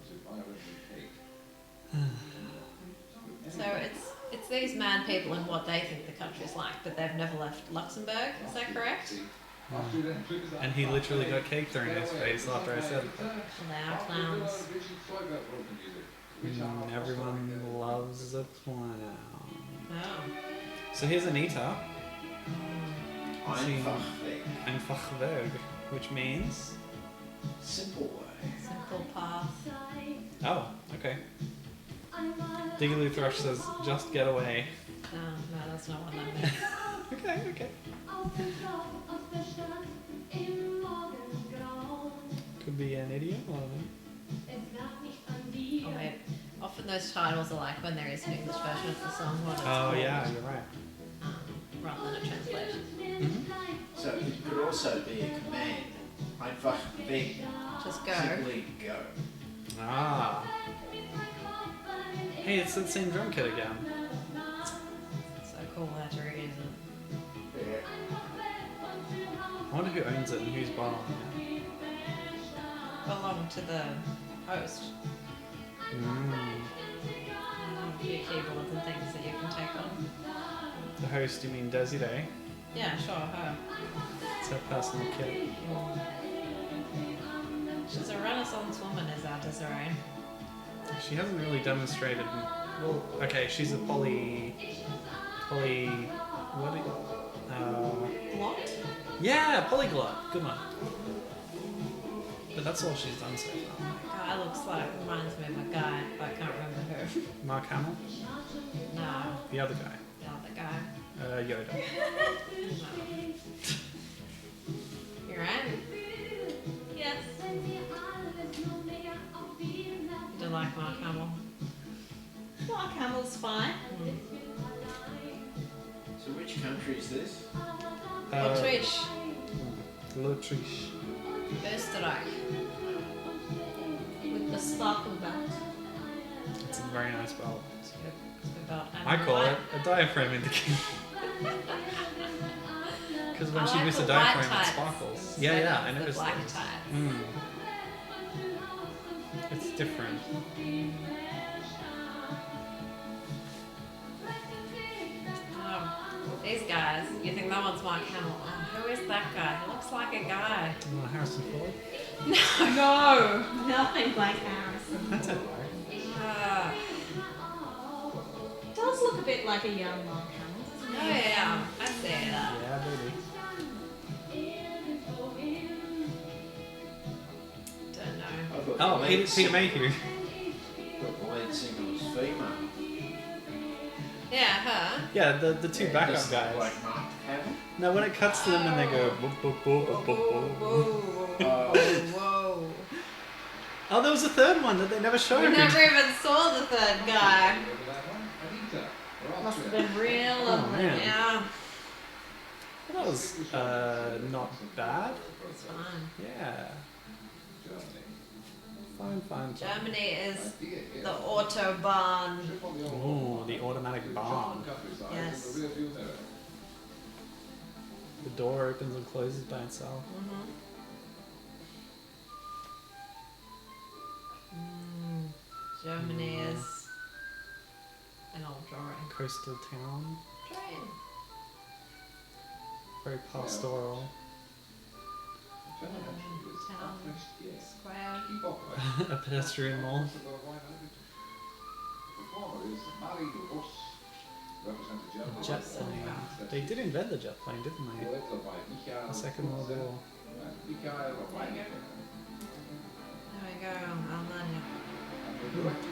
it violin and cake? So it's It's these mad people and what they think the country's like, but they've never left Luxembourg. Is that correct? And he literally got cake thrown in his face after I said it. They are clowns. Everyone loves a clown. Oh. So here's Anita. Einfach weg. Einfach weg, which means. Simple way. Simple path. Oh, okay. Diggly Thrush says, just get away. No, that's not what that means. Okay. Could be an idiom, I don't know. Oh, wait. Often those titles are like when there is an English version of the song. What it's Oh, called, yeah, you're right. rather than a translation. Mm-hmm. So it could also be a command. Einfach weg. Just go. Simply go. Ah. Hey, it's that same drum kit again. So cool how to read, isn't it? Yeah. I wonder who owns it and who's buying it. Belong to the host. A few keyboards and things that you can take on. The host, you mean Desiree? Yeah, sure, her. It's her personal kit. She's a Renaissance woman, is our Desiree. She hasn't really demonstrated. Well, okay, she's a what? What? Yeah, polyglot. Good one. But that's all she's done so far. Guy looks like, reminds me of a guy, but I can't remember who. Mark Hamill, No, the other guy, the other guy. Yoda. No. You're right. Yes. You don't like Mark Hamill? Mark Hamill's fine. So which country is this? Autriche. L'Autriche. Österreich. With the sparkle belt. It's a very nice belt. It's about I call it a diaphragm indicator. Because when she moves the diaphragm, it sparkles. Yeah, I noticed black that. tights. It's different. These guys, you think that one's Mark Hamill. Oh, who is that guy? He looks like a guy. Harrison Ford? No! Nothing like Harrison. That's it. Does look a bit like a young Mark Hamill. Oh yeah, I see that. Yeah, baby. Don't know. I thought Oh, the lead Peter singer- Mayhew. I thought the lead singer was female. Yeah, her. Yeah, the two backup Doesn't guys. look like Mark Hamill. No, when it cuts to them and they go boop, boop, boop, boop, boop, boop. Whoa. Oh, there was a third one that they never showed. We never even saw the third guy. Must have been real Oh, lovely. man. Yeah. That was not bad. It's fine. Yeah. Fine. Germany is the Autobahn. Ooh, the automatic barn. Yes. The door opens and closes by itself. Germany is an old drawing. Coastal town. Train. Very pastoral. Town. Square. A pedestrian mall. A jet plane. They did invent the jet plane, didn't they? The Second World War. There we go. Almania.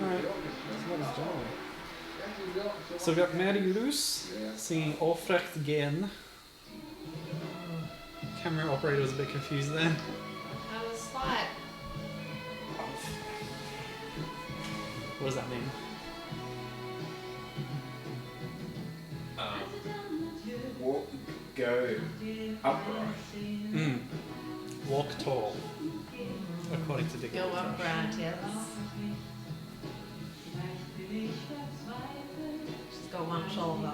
Alright, so that was John. So we've got Mary Luce singing Aufrecht Gehen. Camera operator was a bit confused there. That was slight. What does that mean? Walk, go upright. Walk tall. According to Dick. Go upright, yes. She's got one shoulder.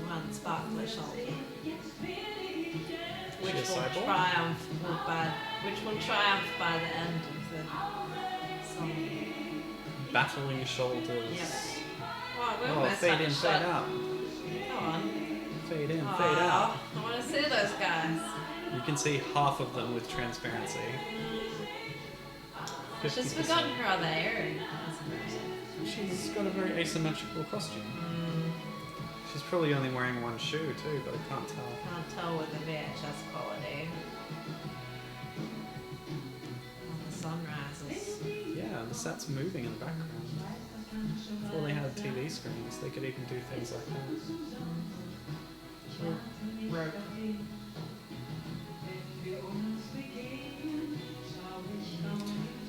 One sparkly shoulder. She a Which will cyborg? triumph by the end of the song. Battling shoulders. Yep. Why Oh, we Oh, almost fade had a in, shot. fade out. Come on. Fade in, Oh, fade out. I want to see those guys. You can see half of them with transparency. I've just 50%. forgotten her other earring. She's got a very asymmetrical costume. She's probably only wearing one shoe too, but I can't tell. Can't tell with the VHS quality. Oh, the sun rises. Yeah, the set's moving in the background. Before they had TV screens, they could even do things like that. Rope.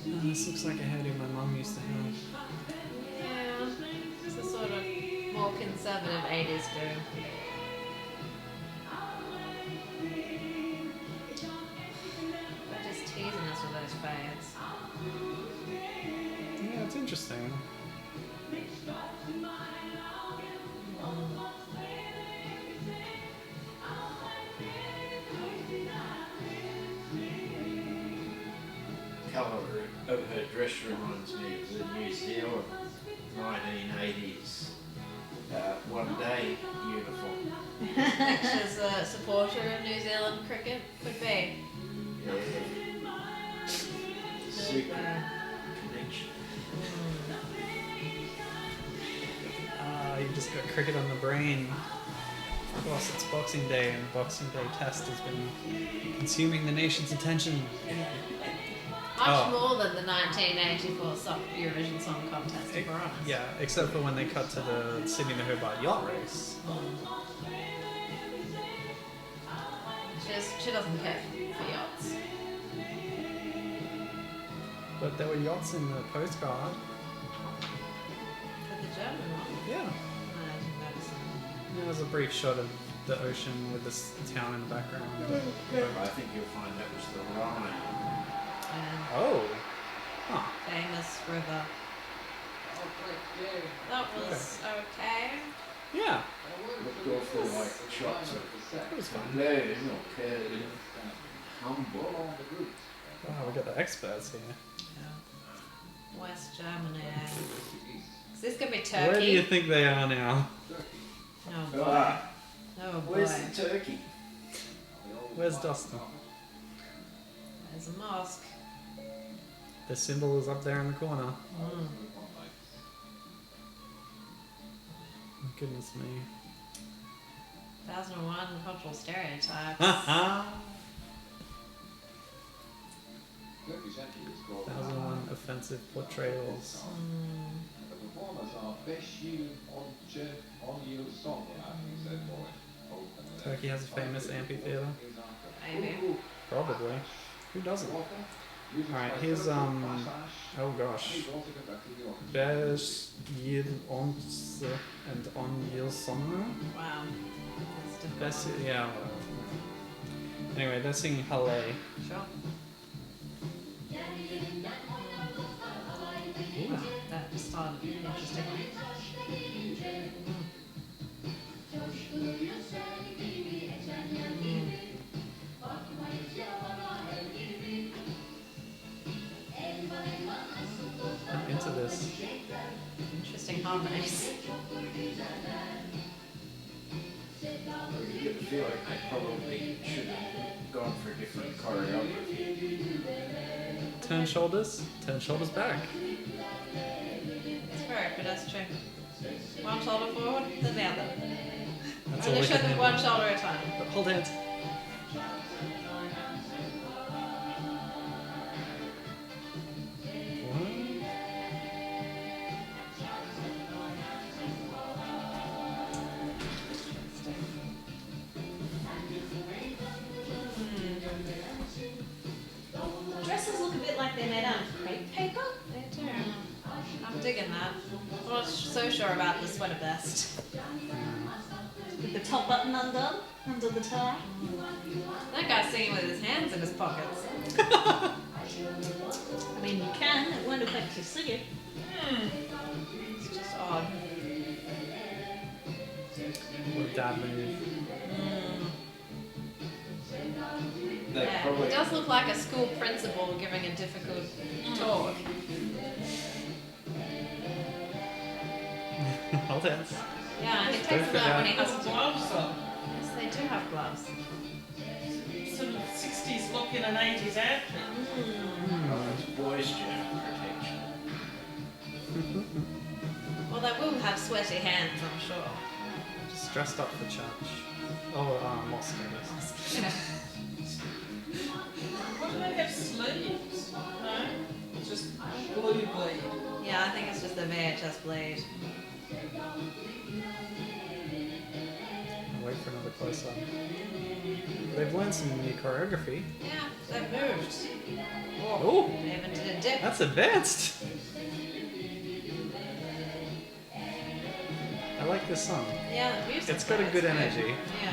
Oh, this looks like a hairdo my mum used to have. Yeah, it's a sort of more conservative 80s do. They're just teasing us with those fades. Yeah, it's interesting. Colour of her dress reminds me of the New Zealand 1980s one day uniform. She's a supporter of New Zealand cricket, could be. Yeah. Super connection. You just got cricket on the brain. Of course, it's Boxing Day, and the Boxing Day test has been consuming the nation's attention. Much more than the 1984 Eurovision Song Contest, if we're honest. Yeah, except for when they cut to the Sydney to Hobart yacht race. She doesn't care for yachts. But there were yachts in the postcard. For the German one? Yeah. I didn't notice that. There was a brief shot of the ocean with this town in the background. I think you'll find that was the Rhine. And Oh. Huh. famous river. That was okay. Yeah. Looked awful like shots of That was fun. Learn or Curly, Hamburg. Wow, we got the experts here. Yeah. West Germany. Is this gonna be Turkey? Where do you think they are now? Oh boy. Ah, Oh boy. where's the turkey? Where's Dustin? There's a mosque. The symbol is up there in the corner. Mm. Goodness me. 2001 cultural stereotypes. Haha! Turkish entry is called 2001 offensive portrayals. Mm. The performers are 5 yıl sonra, said Boyd. Turkey has a famous amphitheater. Maybe. Probably. Who doesn't? Alright, here's oh gosh. 5 yıl önce and 10 yıl sonra. Wow. That's difficult. That's it, yeah. Anyway, they're singing Halle. Sure. Ooh. That started interestingly. I'm into this. Interesting harmonies. You get the feeling they probably should have gone for a different choreography. Turn shoulders back. It's very pedestrian. One shoulder forward, then the other. That's all Only we show can them handle. one shoulder at a time. But hold hands. Dresses look a bit like they're made out of crepe paper. They do. I'm digging that. I'm not so sure about the sweater vest. With the top button undone, under the tie. That guy's singing with his hands in his pockets. I mean, you can, it won't affect your singing. It's just odd. What a dad move. They Yeah, probably it does look like a school principal giving a difficult talk. I'll dance. Yeah, he Don't takes them fit out out. when he has Has to. gloves on. Yes, they do have gloves. Sort of 60s look in an 80s outfit. Oh, it's boys' gym protection. Well, they will have sweaty hands, I'm sure. Just dressed up for church. Oh, mosque, I guess. What do they have sleeves? No? It's just blue bleed. Yeah, I think it's just the VHS blade. I'll wait for another close-up. They've learned some new choreography. Yeah, they've moved. Oh, They even did a dip. that's advanced. I like this song. Yeah, the music. It's got a good energy. Yeah.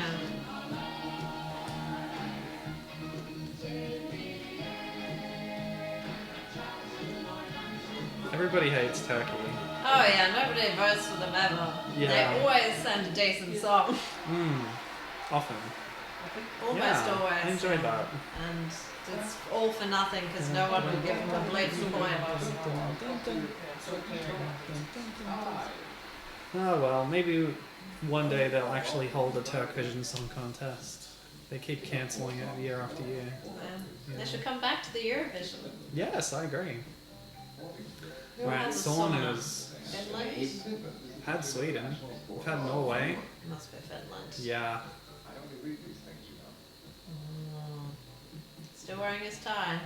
Everybody hates Turkey. Oh yeah, nobody votes for them ever. Yeah. They always send a decent song. Often. Almost Yeah, always. I enjoyed that. And it's all for nothing because no one will give them a blatant spoilers. Oh well, maybe one day they'll actually hold a Turkvision Song Contest. They keep cancelling it year after year. They should come back to the Eurovision. Yes, I agree. Who Right, has a Saunas. Finland? Had Sweden. We've had Norway. Must be Finland. Yeah. Still wearing his tie.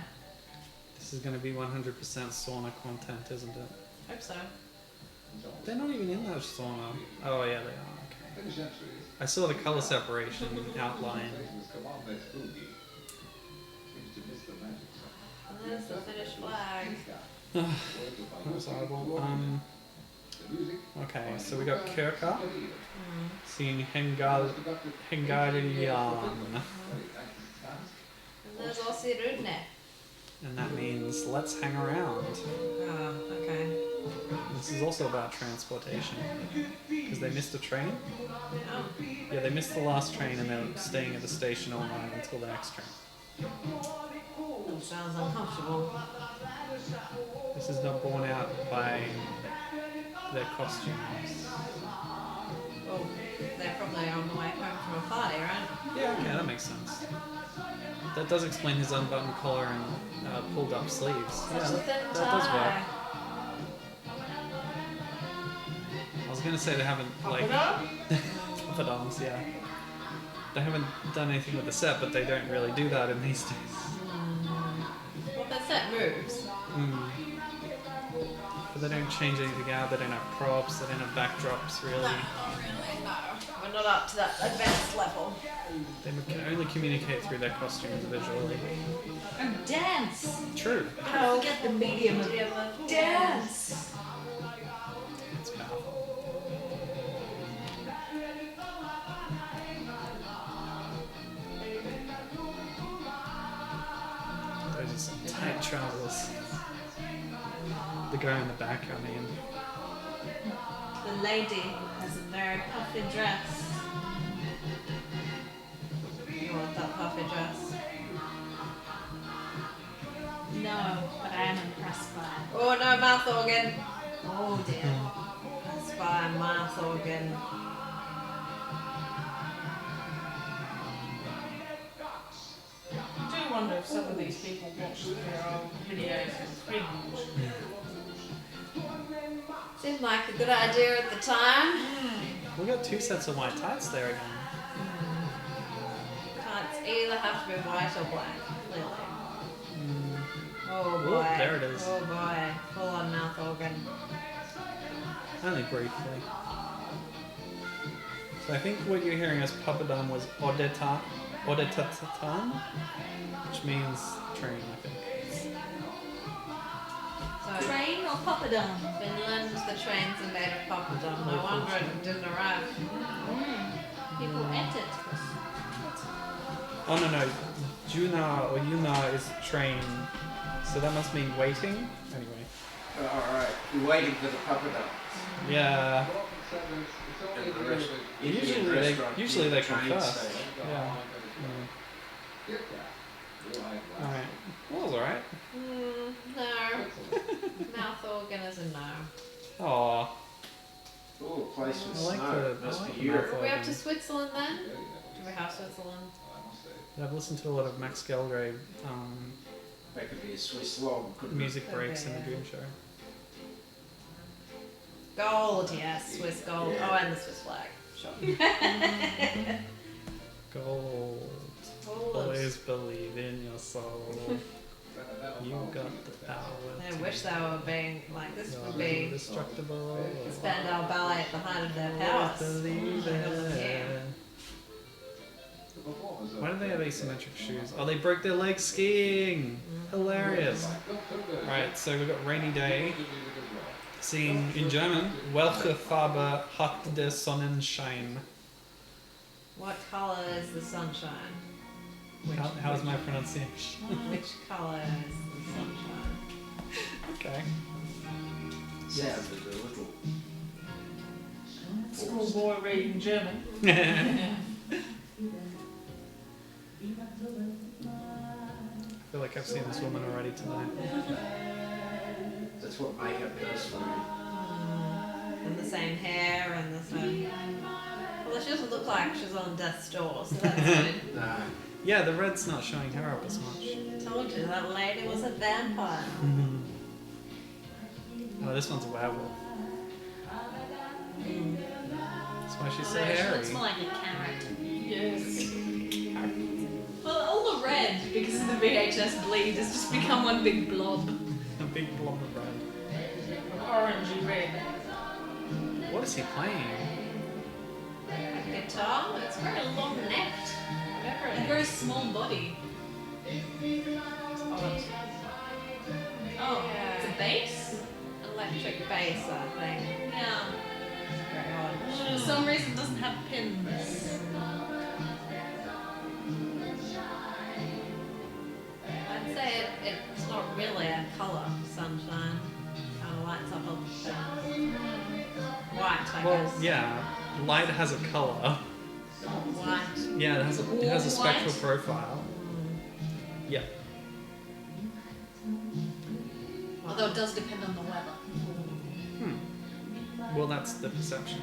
This is going to be 100% sauna content, isn't it? Hope so. They're not even in that sauna. Oh yeah, they are. Okay. I saw the color separation outline. And there's the Finnish flag. That was horrible. Okay, so we got Kirka singing Hengarian. And there's Ossi Rudne. And that means let's hang around. Oh, okay. This is also about transportation. Because they missed a train. Oh. Yeah, they missed the last train and they're staying at the station all night until the next train. Sounds uncomfortable. This is not borne out by their costumes. Well, they're probably on the way home from a party, right? Yeah, okay, that makes sense. That does explain his unbuttoned collar and pulled up sleeves. Such Yeah, a thin that does work. tie. I was gonna say they haven't like poppadoms, yeah. They haven't done anything with the set, but they don't really do that in these days. Well, the set moves. But they don't change anything out. They don't have props. They don't have backdrops really. No, no. We're not up to that advanced level. They can only communicate through their costumes visually. And dance. True. Don't forget the medium of dance. It's powerful. Those are some tight trousers. The guy in the back, I mean. The lady has a very puffy dress. You want that puffy dress? No, but I am impressed by it. Oh no, mouth organ. Oh dear. That's fine, mouth organ. I do wonder if some of these people watch their old videos and cringe. Seemed like a good idea at the time. We got two sets of white tights there again. Tights either have to be white or black, clearly. Oh Ooh, boy. there it is. Oh boy. Full on mouth organ. Only briefly. So I think what you're hearing as Papadam was Odetatan, which means train, I think. So, Train or poppadom? Finland, the trains are made of poppadom. No wonder it didn't arrive. People ate it. Oh no, Juna or Yuna is train, so that must mean waiting. Anyway, Alright, you're waiting for the papadum. yeah. And the rest, Usually they come train first. station. Yeah. Alright. Well, it was alright. No. Mouth organ is a no. Aw. Ooh, place with I like snow. the- Must I like be the Europe. Are we up to Switzerland then? Do we have Switzerland? I've listened to a lot of Max Gelgrave That could be a Swiss log, couldn't music Could breaks be, in the yeah. Dream Show. Gold, yes, Swiss gold. Oh, and the Swiss flag. Sure. Gold. Gold. Always believe in your soul. You got the power. I wish they were being like this would be indestructible. Spandau Ballet at the height of their powers. Believe Oh, yeah. it. Why do they have asymmetric shoes? Oh, they broke their legs skiing. Hilarious. Right, so we've got rainy day. Singing in German. Welche Farbe hat der Sonnenschein? What colour is the sunshine? How's my pronunciation? Which colour is the sunshine? Okay. Sounded a little. Schoolboy reading German. I feel like I've seen this woman already tonight. That's what makeup does for me. And the same hair and the same. Well, she doesn't look like she's on death's door, so that's good. No. Yeah, the red's not showing her up as much. Told you that lady was a vampire. Oh, this one's a werewolf. That's why she's so She hairy. looks more like a carrot. Yes. Well, all the red, because of the VHS bleed, has just become one big blob. A big blob of red. Orangey red. What is he playing? A guitar? It's very long necked. Whatever A it very is. small body. It's odd. Oh, it's a bass? Electric bass, I think. Yeah. Very odd. For some reason, it doesn't have pins. I'd say it's not really a colour, sunshine. Kind of lights up a white, I Well, guess. yeah, light has a color. White. Yeah, it has a spectral White. profile. Yeah. Although it does depend on the weather. Well, that's the perception.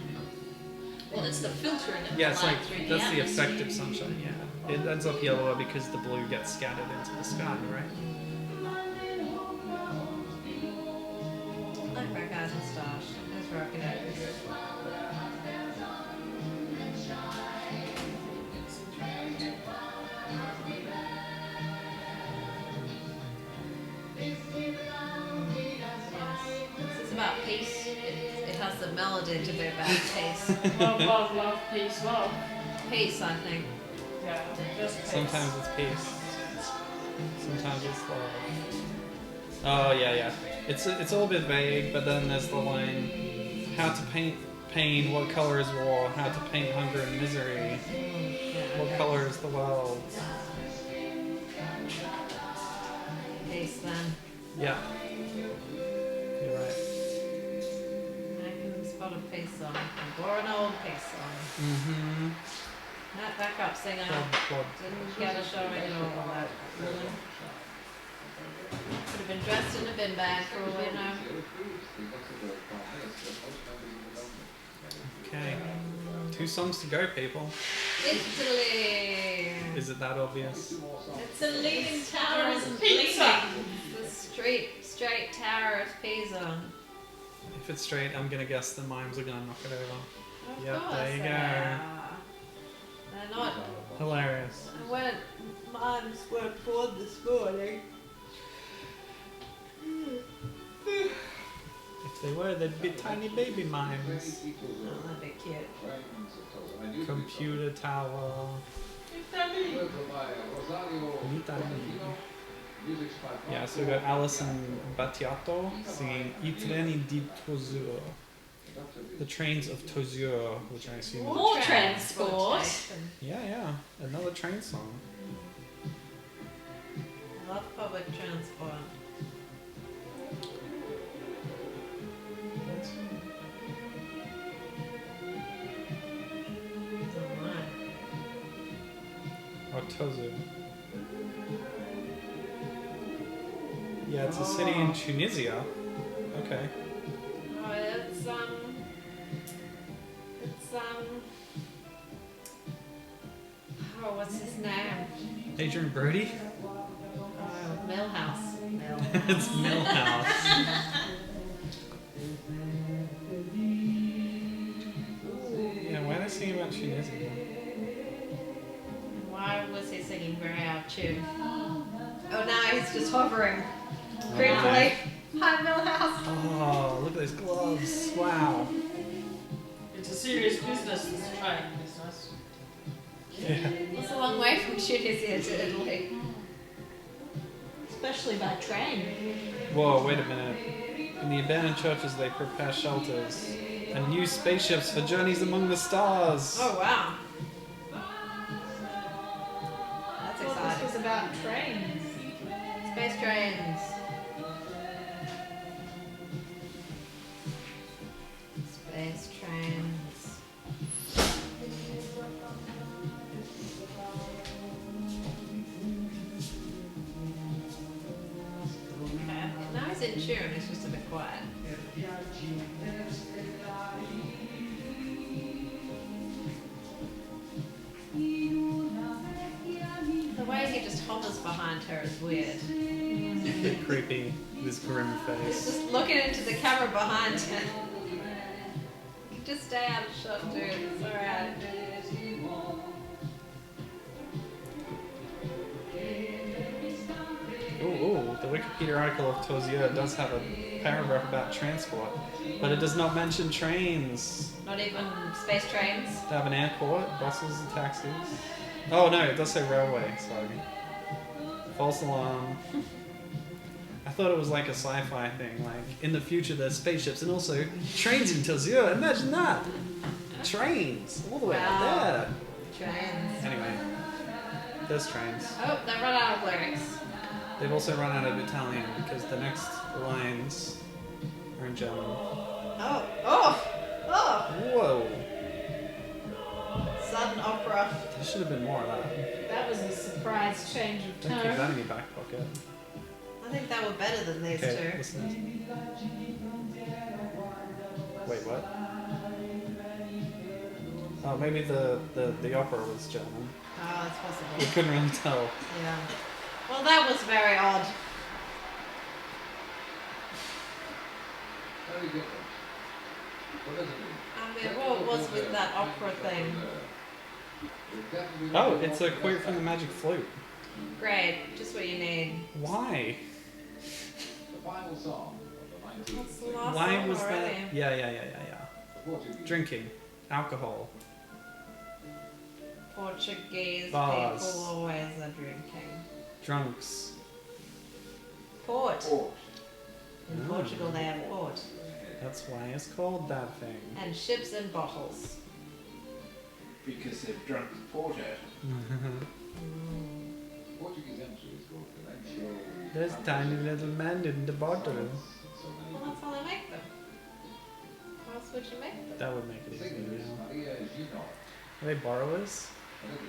Well, it's the filtering of Yeah, the it's light like through that's the atmosphere. effective sunshine. Yeah, it ends up yellower because the blue gets scattered into the sky, right? Like that guy's moustache. Who's rocking it? This is about peace. It has the melody to be about peace. Love, love, love, peace, love. Peace, I think. Yeah, just peace. Sometimes it's peace. Sometimes it's love. Oh yeah. It's all a bit vague, but then there's the line: how to paint pain, what color is war? How to paint hunger and misery? What color is the world? Peace, then. Yeah. You're right. I can spot a peace song. Or an old peace song. Mm-hmm. That backup singer didn't get a showing at all. That woman. Could have been dressed in a bin bag for all we know. Okay. 2 songs to go, people. Italy! Is it that obvious? It's The leaning tower isn't Pizza. bleeding. the straight tower of Pisa. If it's straight, I'm gonna guess the mimes are gonna knock it over. Of Yep, course there you they go. are. They're not. Hilarious. Mimes weren't born this morning. If they were, they'd be tiny baby mimes. Oh, that'd be cute. Computer tower. Italy. Yeah, so we got Alison Battiato singing I treni di Tozur. The trains of Tozur, which I assume. More transport. Yeah, another train song. I love public transport. Alright. Or Tozur. Yeah, it's a city in Tunisia. Okay. Oh, it's Oh, what's his name? Adrian Brody? Oh, Millhouse. It's Millhouse. Yeah, why are they singing about Tunisia? Why was he singing very out of tune? Oh, now he's just hovering. Creepily. Hi, Millhouse. Oh, look at those gloves. Wow. It's a serious business, this train business. Yeah. It's a long way from Tunisia to Italy. Especially by train. Whoa, wait a minute. In the abandoned churches, they prepare shelters and new spaceships for journeys among the stars. Oh, wow. That's I thought this exciting. was about trains. Space trains. Space trains. Okay. Now he's in tune, it's just a bit quiet. The way he just hovers behind her is weird. A bit creepy, this grim He's face. just looking into the camera behind him. Just stay out of shot, dude. It's alright. Ooh, the Wikipedia article of Tozier does have a paragraph about transport, but it does not mention trains. Not even space trains. They have an airport, buses and taxis. Oh no, it does say railway, sorry. False alarm. I thought it was like a sci-fi thing, like in the future there's spaceships and also trains in Tozier. Imagine that! Trains! All the way Wow. out there! Trains. Anyway, there's trains. Oh, they run out of lyrics. They've also run out of Italian because the next lines are in German. Oh, oh, oh! Whoa! Sudden opera. There should have been more of that. That was a surprise change of Don't keep that tone. in your back pocket. I think they were better than these Okay, two. listen. Wait, what? Oh, maybe the opera was German. Oh, that's possible. We couldn't really tell. Yeah. Well, that was very odd. Very different. What does it mean? I mean, what was with that opera thing? Oh, it's a quote from the Magic Flute. Great, just what you need. Why? The final song of the What's 19th the last Why song was already? that? Yeah. Portuguese. Drinking, alcohol. Portuguese Bars. people always are drinking. Drunks. Port. Port. In Mm. Portugal they have port. That's why it's called that thing. And ships and bottles. Because they've drunk the port out. Portuguese entry is called Silencio. There's tiny little man in the bottle. So many Well, that's how they make them. How else would you make them? That would make it easier. Singers, Yeah. Maria Gino. Are they borrowers?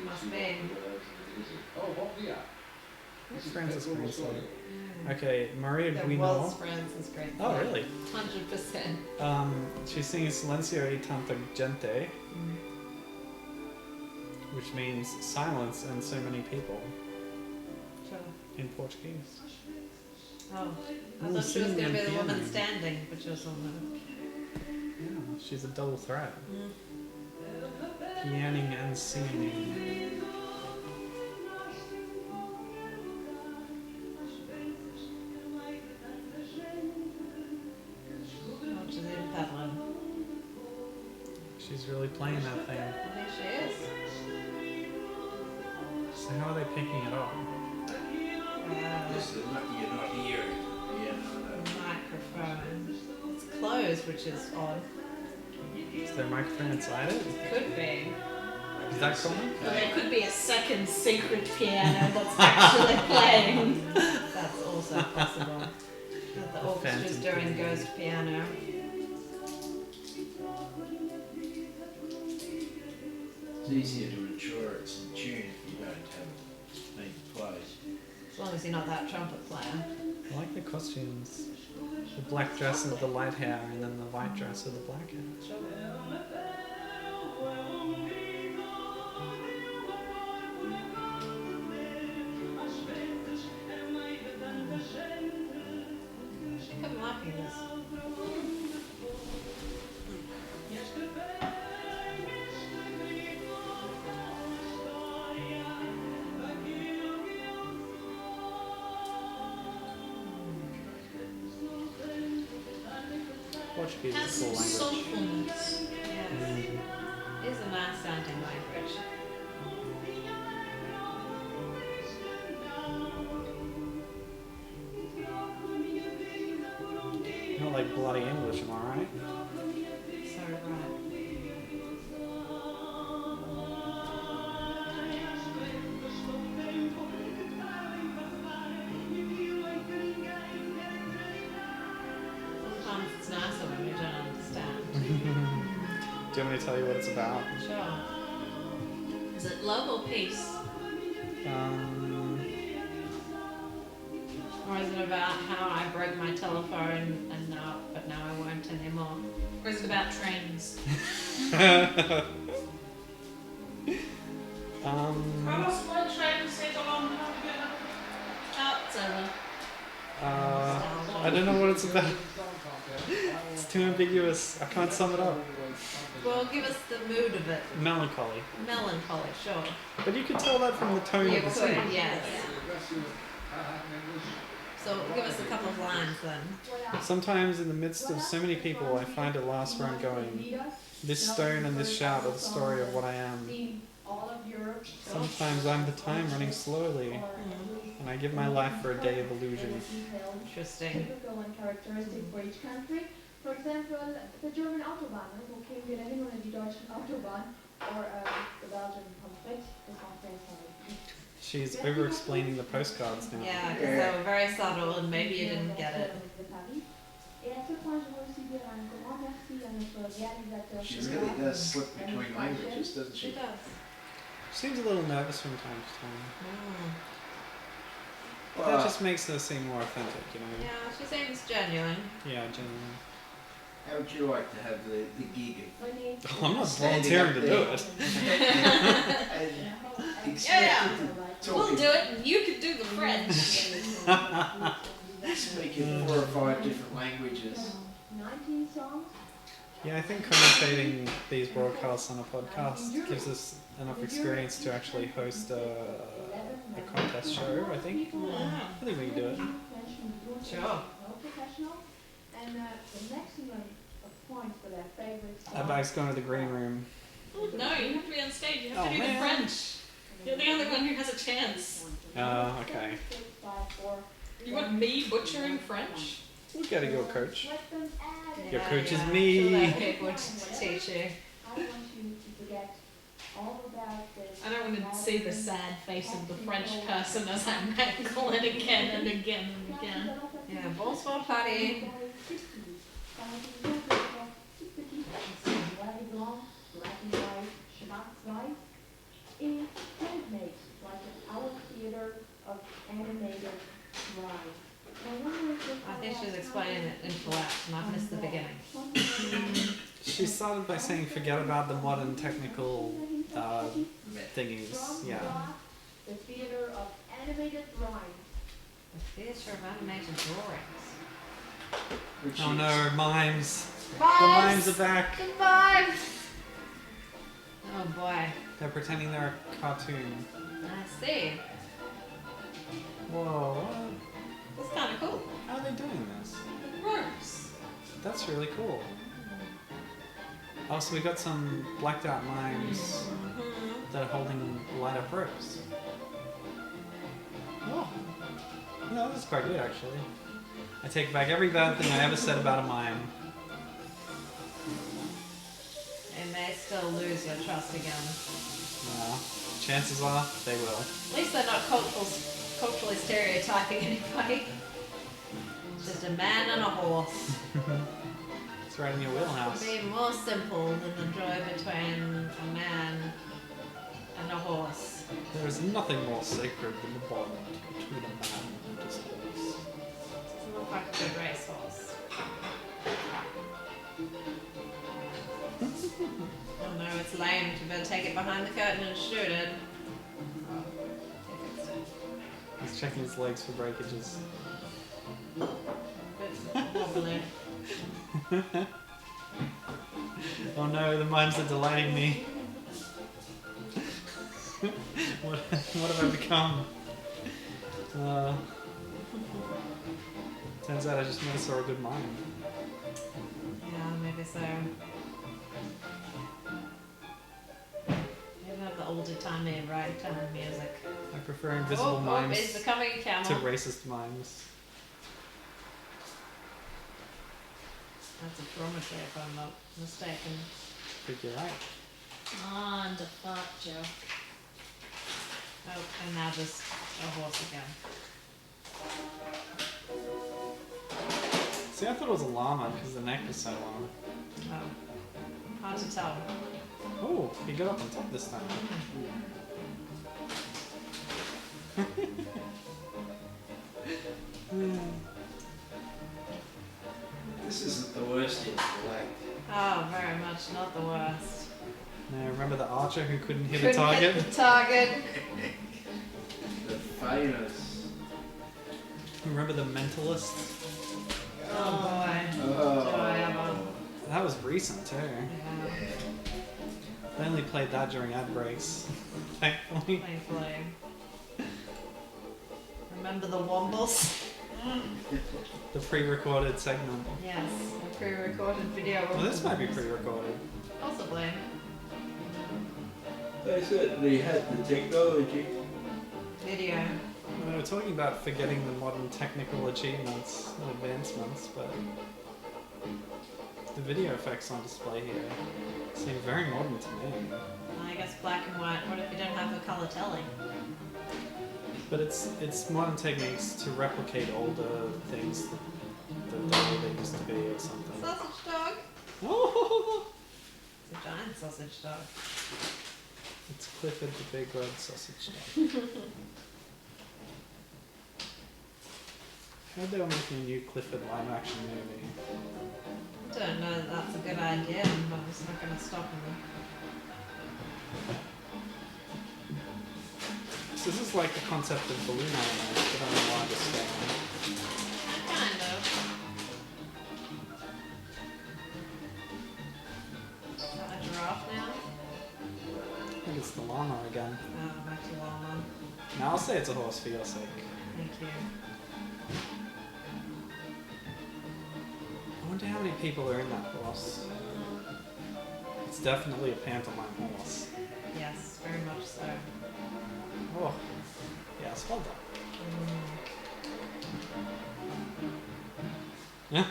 Must be. Oh, bon dia. What's This is Francis Pedro Green's Rosario. Okay, Maria There Guino. was Francis Great. Oh, really? 100%. She's singing Silencio y tanta gente, which means silence and so many people Sure. in Portuguese. Oh, I Oh, thought she was singing going to be and the woman piano. standing, but she was on the. Yeah, she's a double threat. Mm. Pianing and singing. Oh, she's in peddling. She's really playing that thing. I think she is. So how are they picking it up? Yes, you're not hearing. Yeah, Microphone. It's closed, which is odd. Is there a microphone inside it? Could be. Is that common? But there could be a second secret piano that's actually playing. That's also possible. That the orchestra's phantom doing piano. ghost piano. It's easier to ensure it's in tune if you don't have it being played. As long as you're not that trumpet player. I like the costumes. The black dress with the light hair and then the white dress with the black hair. Sure. he was. Portuguese Has is a some cool language. soulfulness. Yes. It is a nice sounding language. Not like bloody English, am I right? So right. Sometimes it's nicer when you don't understand. Do you want me to tell you what it's about? Sure. Is it love or peace? Or is it about how I broke my telephone and now I won't anymore? Or is it about trains? I lost my train set a long time ago. Oh, it's over. I don't know what it's about. It's too ambiguous. I can't sum it up. Well, give us the mood of it. Melancholy. Melancholy, sure. But you could tell that from the tone You of the could, scene. yes. So give us a couple of lines then. Sometimes in the midst of so many people, I find a last run going, this stone and this shout are the story of what I am. Sometimes I'm the time running slowly, and I give my life for a day of illusion. Interesting. Typical and characteristic for each country. For example, the German Autobahn, wo kriegen wir denn immer die deutschen Autobahn, or the Belgian Pommes is not very solid. She's over-explaining the postcards now. Yeah, because they were very subtle and maybe you didn't get it. Et à ce point, je veux aussi dire un grand merci à notre réalisateur. She really does slip between languages, doesn't She she? does. She seems a little nervous from time to time. Mm. But that just makes her seem more authentic, you know? Yeah, she seems genuine. Yeah, genuinely. How would you like to have the gig Oh, I'm not volunteering to do it. of Yeah. expected We'll to do it and you can do the French. speaking 4 or 5 different languages? 19 songs. Yeah, I think commentating these broadcasts on a podcast gives us enough experience to actually host a contest show, I think. I think we can do it. Sure. And the maximum of points for their favorite song. Abag's going to the green room. No, you have to be on stage. You have Oh, to do man. the French. You're the only one who has a chance. Oh, okay. You want me butchering French? We'll get a your coach. Let them add Your it. coach is She'll me. let people teach you. I want you to forget all about this. I don't want to see the sad face of the French person as I mangle it again and again and again. Yeah, bonsoir Paris. Is handmade, like our theater of animated drawing. I think she was explaining it in collapse and I missed the beginning. She started by saying forget about the modern technical thingies. Yeah. The theater of animated drawing. The theatre of animated drawings. Which Oh is- no, mimes. The Mimes! mimes are back. The mimes! Oh boy. They're pretending they're a cartoon. I see. Whoa, what? That's kind of cool. How are they doing this? Ropes. That's really cool. Oh, so we got some blacked out mimes that are holding light up ropes. Oh. No, that's quite good actually. I take back every bad thing I ever said about a mime. And they still lose your trust again. Chances are they will. At least they're not culturally stereotyping anybody. Just a man and a horse. It's right in your wheelhouse. It'd be more simple than the joy between a man and a horse. There is nothing more sacred than the bond between a man and his horse. Doesn't look like a good racehorse. Oh no, it's lame. You better take it behind the curtain and shoot it. Oh, they fixed it. He's checking his legs for breakages. But what Hopefully. Oh no, the mimes are delaying me. what have I become? Turns out I just never saw a good mime. Yeah, maybe so. Maybe have the older timey ragtime music. I prefer invisible mimes He's becoming a camel. to racist mimes. That's a dromedary if I'm not mistaken. I think you're right. On to fuck joke. Oh, and now just a horse again. See, I thought it was a llama because the neck is so long. Oh, hard to tell. Oh, he got up on top this time. This isn't the worst yet, like. Oh, very much not the worst. Now, remember the archer who couldn't hit Couldn't a target? hit the target. The famous. Remember the mentalist? Oh boy. Oh. Do I ever? That was recent too. Yeah, I only played that during ad breaks, thankfully. thankfully. Remember the Wombles? The pre-recorded segment. Yes, the pre-recorded video. Well, this might be pre-recorded. Possibly. They certainly had the technology. Video. Well, they were talking about forgetting the modern technical achievements and advancements, but the video effects on display here seem very modern to me. I guess black and white. What if you don't have a colour telling? But it's modern techniques to replicate older things that the way they used to be or something. Sausage dog. Oh! It's a giant sausage dog. It's Clifford the Big Red Sausage Dog. I heard they were making a new Clifford live action movie. I don't know that that's a good idea, but it's not going to stop me. So this is like the concept of balloon animals, but on a larger scale. Kind of. Is that a giraffe now? I think it's the llama again. Oh, back to llama. Now I'll say it's a horse for your sake. Thank you. I wonder how many people are in that horse. It's definitely a pantomime horse. Yes, very much so. Oh, yes, well done. Yeah.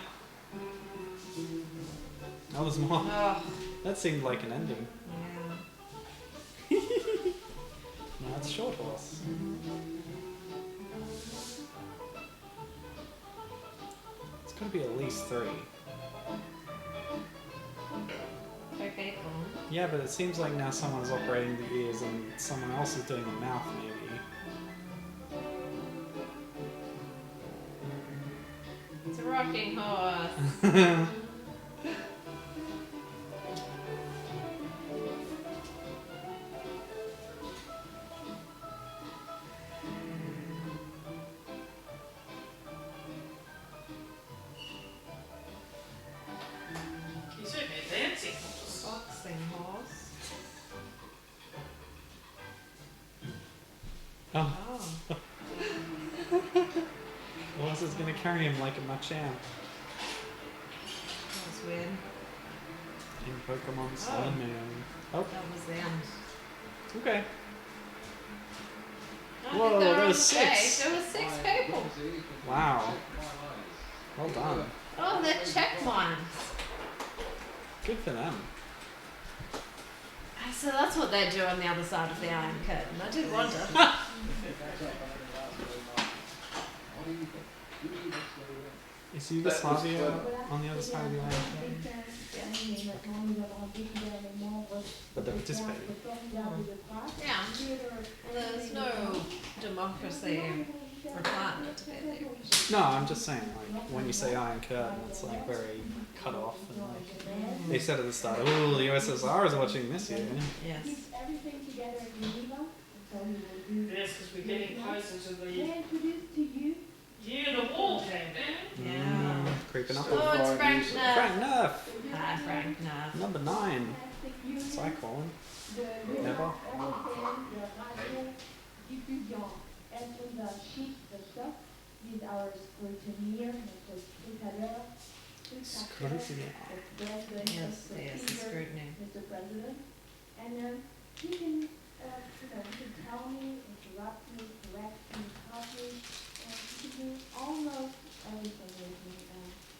Oh, there's more. Oh, That seemed like an ending. yeah. No, it's a short horse. It's got to be at least 3. Okay, cool. Yeah, but it seems like now someone's operating the ears and someone else is doing the mouth, maybe. It's a rocking horse. He's certainly a dancing horse. Boxing horse. Oh, Oh. the horse is going to carry him like a Machamp That's weird. in Pokemon Sun Man. Oh, That was the end. okay. I Whoa, think they're there on was stage. 6. There was 6 people. Wow. Well done. Oh, they're check mimes. Good for them. So that's what they do on the other side of the Iron Curtain. I did wonder. Is Yugoslavia on the other side of the island? But they're participating. Yeah. There's no democracy requirement to be there. No, I'm just saying, like, when you say Iron Curtain, it's like very cut off and like they said at the start, oh, the USSR is watching this year. Yes. Everything together in Geneva, so we will do. Yes, because we're getting closer to the They introduce to you year the wall came down. Yeah. Creeping up Oh, on Frank Neuf. Hi, Frank. No. Number 9. That's I call him. Never. Diffusion est unser Schiedsrichter, wie our scrutineer, notre scrutateur, Scrutineer. Yes, the scrutiny. Mr. President, and he can, he can tell me, interrupt me, correct me, help me, and he can do almost everything with me,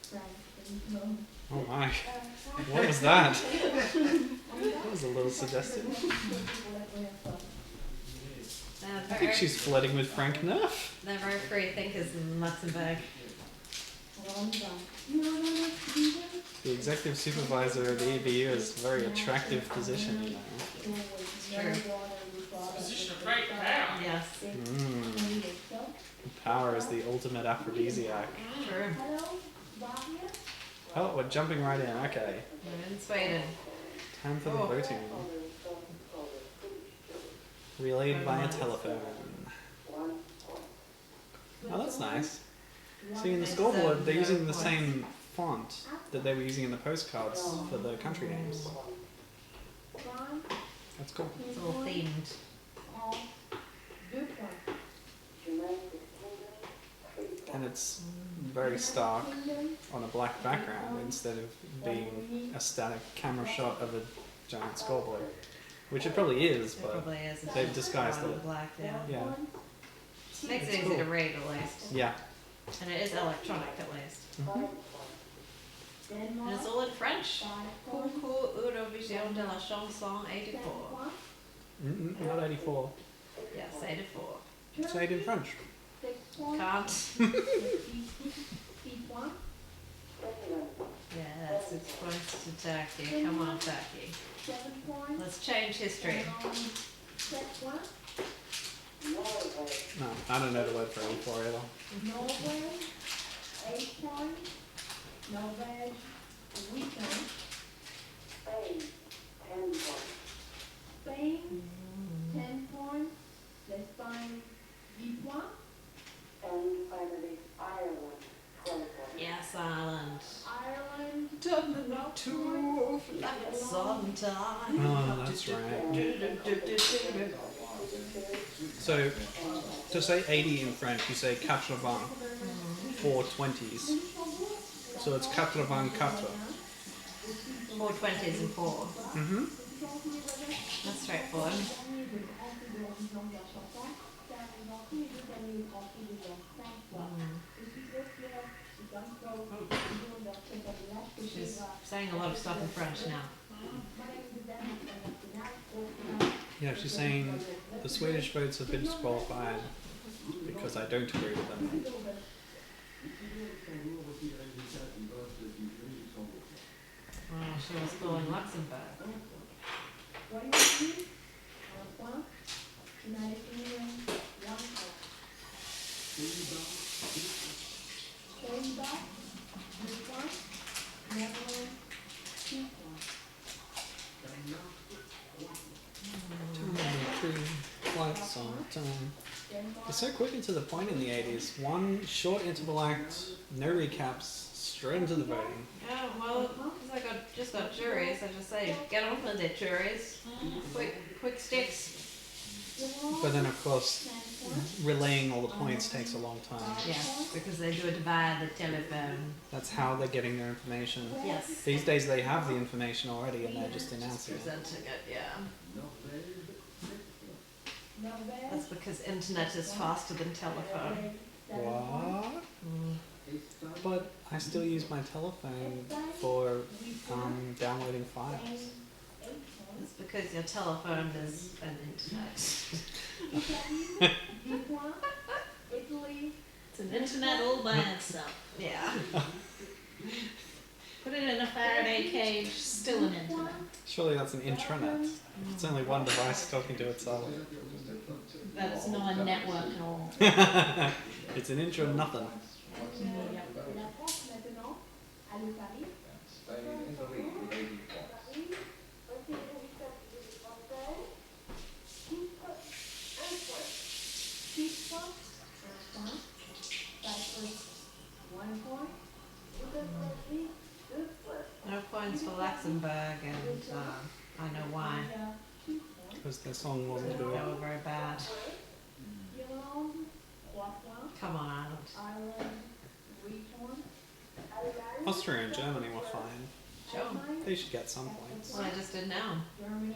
Frank, and you know. Oh my. What was that? That was a little suggestive. I think she's flirting with Frank Neuf. They're very free thinkers in Luxembourg. The executive supervisor of the EBU is a very attractive position, you know. It's true. Position of great power. Yes. Power is the ultimate aphrodisiac. True. Oh, we're jumping right in. Okay. We're in Sweden. Time for the voting. Relayed via telephone. Oh, that's nice. See, in the scoreboard, they're using the same font that they were using in the postcards for the country names. That's cool. It's all themed. And it's very stark on a black background instead of being a static camera shot of a giant scoreboard. Which it probably is, It but probably is. It's they've just disguised white and it. black, yeah. Yeah. Makes it It's easy cool. to read at least. Yeah. And it is electronic at least. Mhm. And it's all in French. Concours Eurovision de la Chanson 84. Not 84. Yes, 84. Say it in French. Can't. Yeah, 6 points to Turkey. Come on, Turkey. Let's change history. No, I don't know the word for 84 either. Norway, 8 points. Norway, weekend. Spain, 10 points. L'Espagne, 10 points. Yes, Ireland. Ireland, Done the not too flats on time. Oh, that's right. So, to say 80 in French, you say 80, 4 20s. So it's 84. 4 20s and 4. Mm-hmm. That's straightforward. She's saying a lot of stuff in French now. Yeah, she's saying the Swedish votes have been disqualified because I don't agree with them. Oh, she was calling Luxembourg. Flights on time. It's so quick and to the point in the 80s. One short interval act, no recaps, straight into the voting. Yeah, well, because I just got juries, I just say, get on with it, juries. Quick sticks. But then, of course, relaying all the points takes a long time. Yes, because they do it via the telephone. That's how they're getting their information. Yes. These days they have the information already and they're just announcing it. Presenting it, yeah. That's because internet is faster than telephone. What? But I still use my telephone for downloading files. It's because your telephone is an internet. It's an internet all by itself. Yeah. Put it in a Faraday cage, still an internet. Surely that's an intranet. It's only one device talking to itself. That's not a network at all. It's an intra nothing. Spain in the lead with 80 points. points for Luxembourg, and I know why. Because their song wasn't They good. were very bad. Come on, Ireland. Austria and Germany were fine. Sure. They should get some points. Well, I just did now. Germany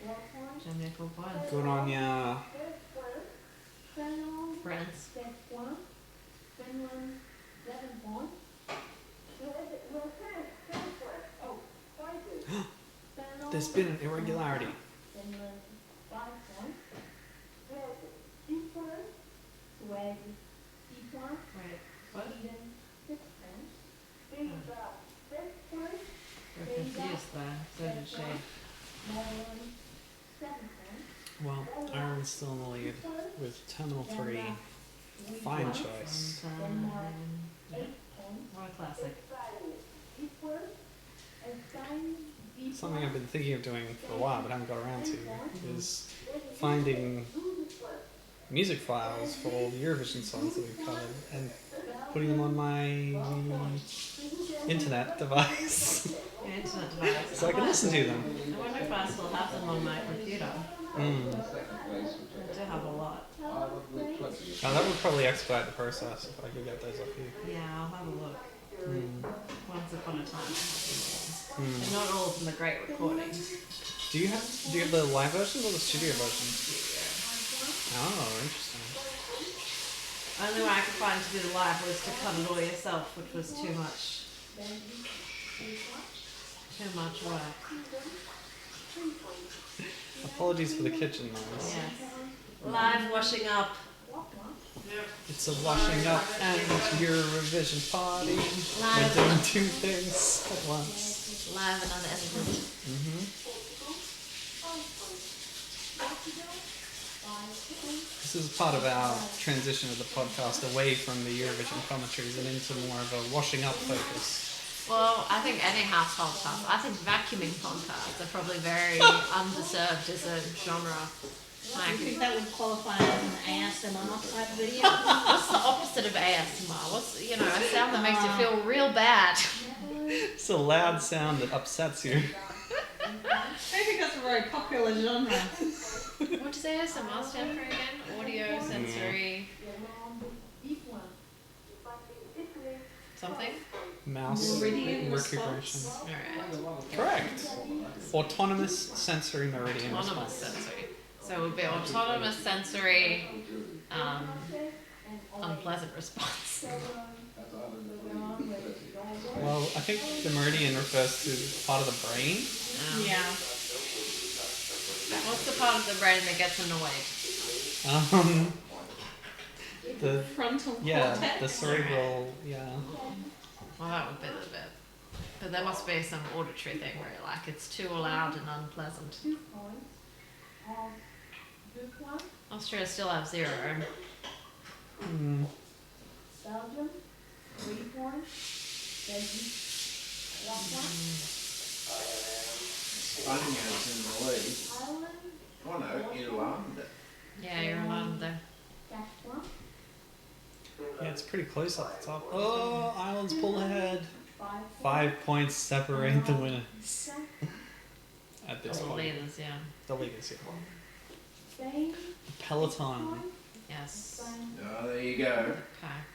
4 points. Good on ya. France. There's been an irregularity. Right. What? We're confused there. So did she. Well, Ireland's still in the lead with Terminal 3. Fine choice. Yeah. What a classic. Something I've been thinking of doing for a while but haven't got around to is finding music files for all the Eurovision songs that we've covered and putting them on my internet device Your internet device. so I can listen to them. I wonder if I still have them on my computer. Mm. Second place for I do have a lot. Ireland with 20. Now that would probably expedite the process if I could get those off you. Yeah, I'll have a look. Mm. Once upon a time. Mm. And not all of them are great recordings. Do you have the live version or the studio version? Oh, interesting. Only way I could find to do the live was to cut it all yourself, which was too much. Too much work. Apologies for the kitchen noise. Yes. Live washing up. It's a washing up and Eurovision party. We're Live. doing two things at once. Live and unedited. Mm-hmm. This is part of our transition of the podcast away from the Eurovision commentaries and into more of a washing up focus. Well, I think any household task. I think vacuuming podcasts are probably very undeserved as a genre. I Like, think that would qualify as an ASMR type video. what's the opposite of ASMR? What's, you know, a sound that makes you feel real bad? It's a loud sound that upsets you. I think that's a very popular genre. What does ASMR stand for again? Audio, sensory, something? Mouse Meridian recuperation. response. Alright. Correct. Autonomous sensory meridian Autonomous response. sensory. So it would be autonomous sensory, unpleasant response. That's Ireland with 30. Well, I think the meridian refers to part of the brain. Yeah. What's the part of the brain that gets annoyed? The Frontal yeah, cortex. the cerebral Well, that would be the bit. But there must be some auditory thing where you're like, it's too loud and unpleasant. Austria still have 0. Mm. Belgium, 3 points. Belgium, 1 point. Spaniards in the lead. Ireland, Oh no, Irlanda. Yeah, you're allowed there. 4 points. Yeah, it's pretty close up the top. Oh, Ireland's pulled ahead. 5 points. 5 points separate the winners at this The point. leaders, yeah. The leaders, yeah. Spain, The peloton. Yes. Spain, Oh, there you go. Pack.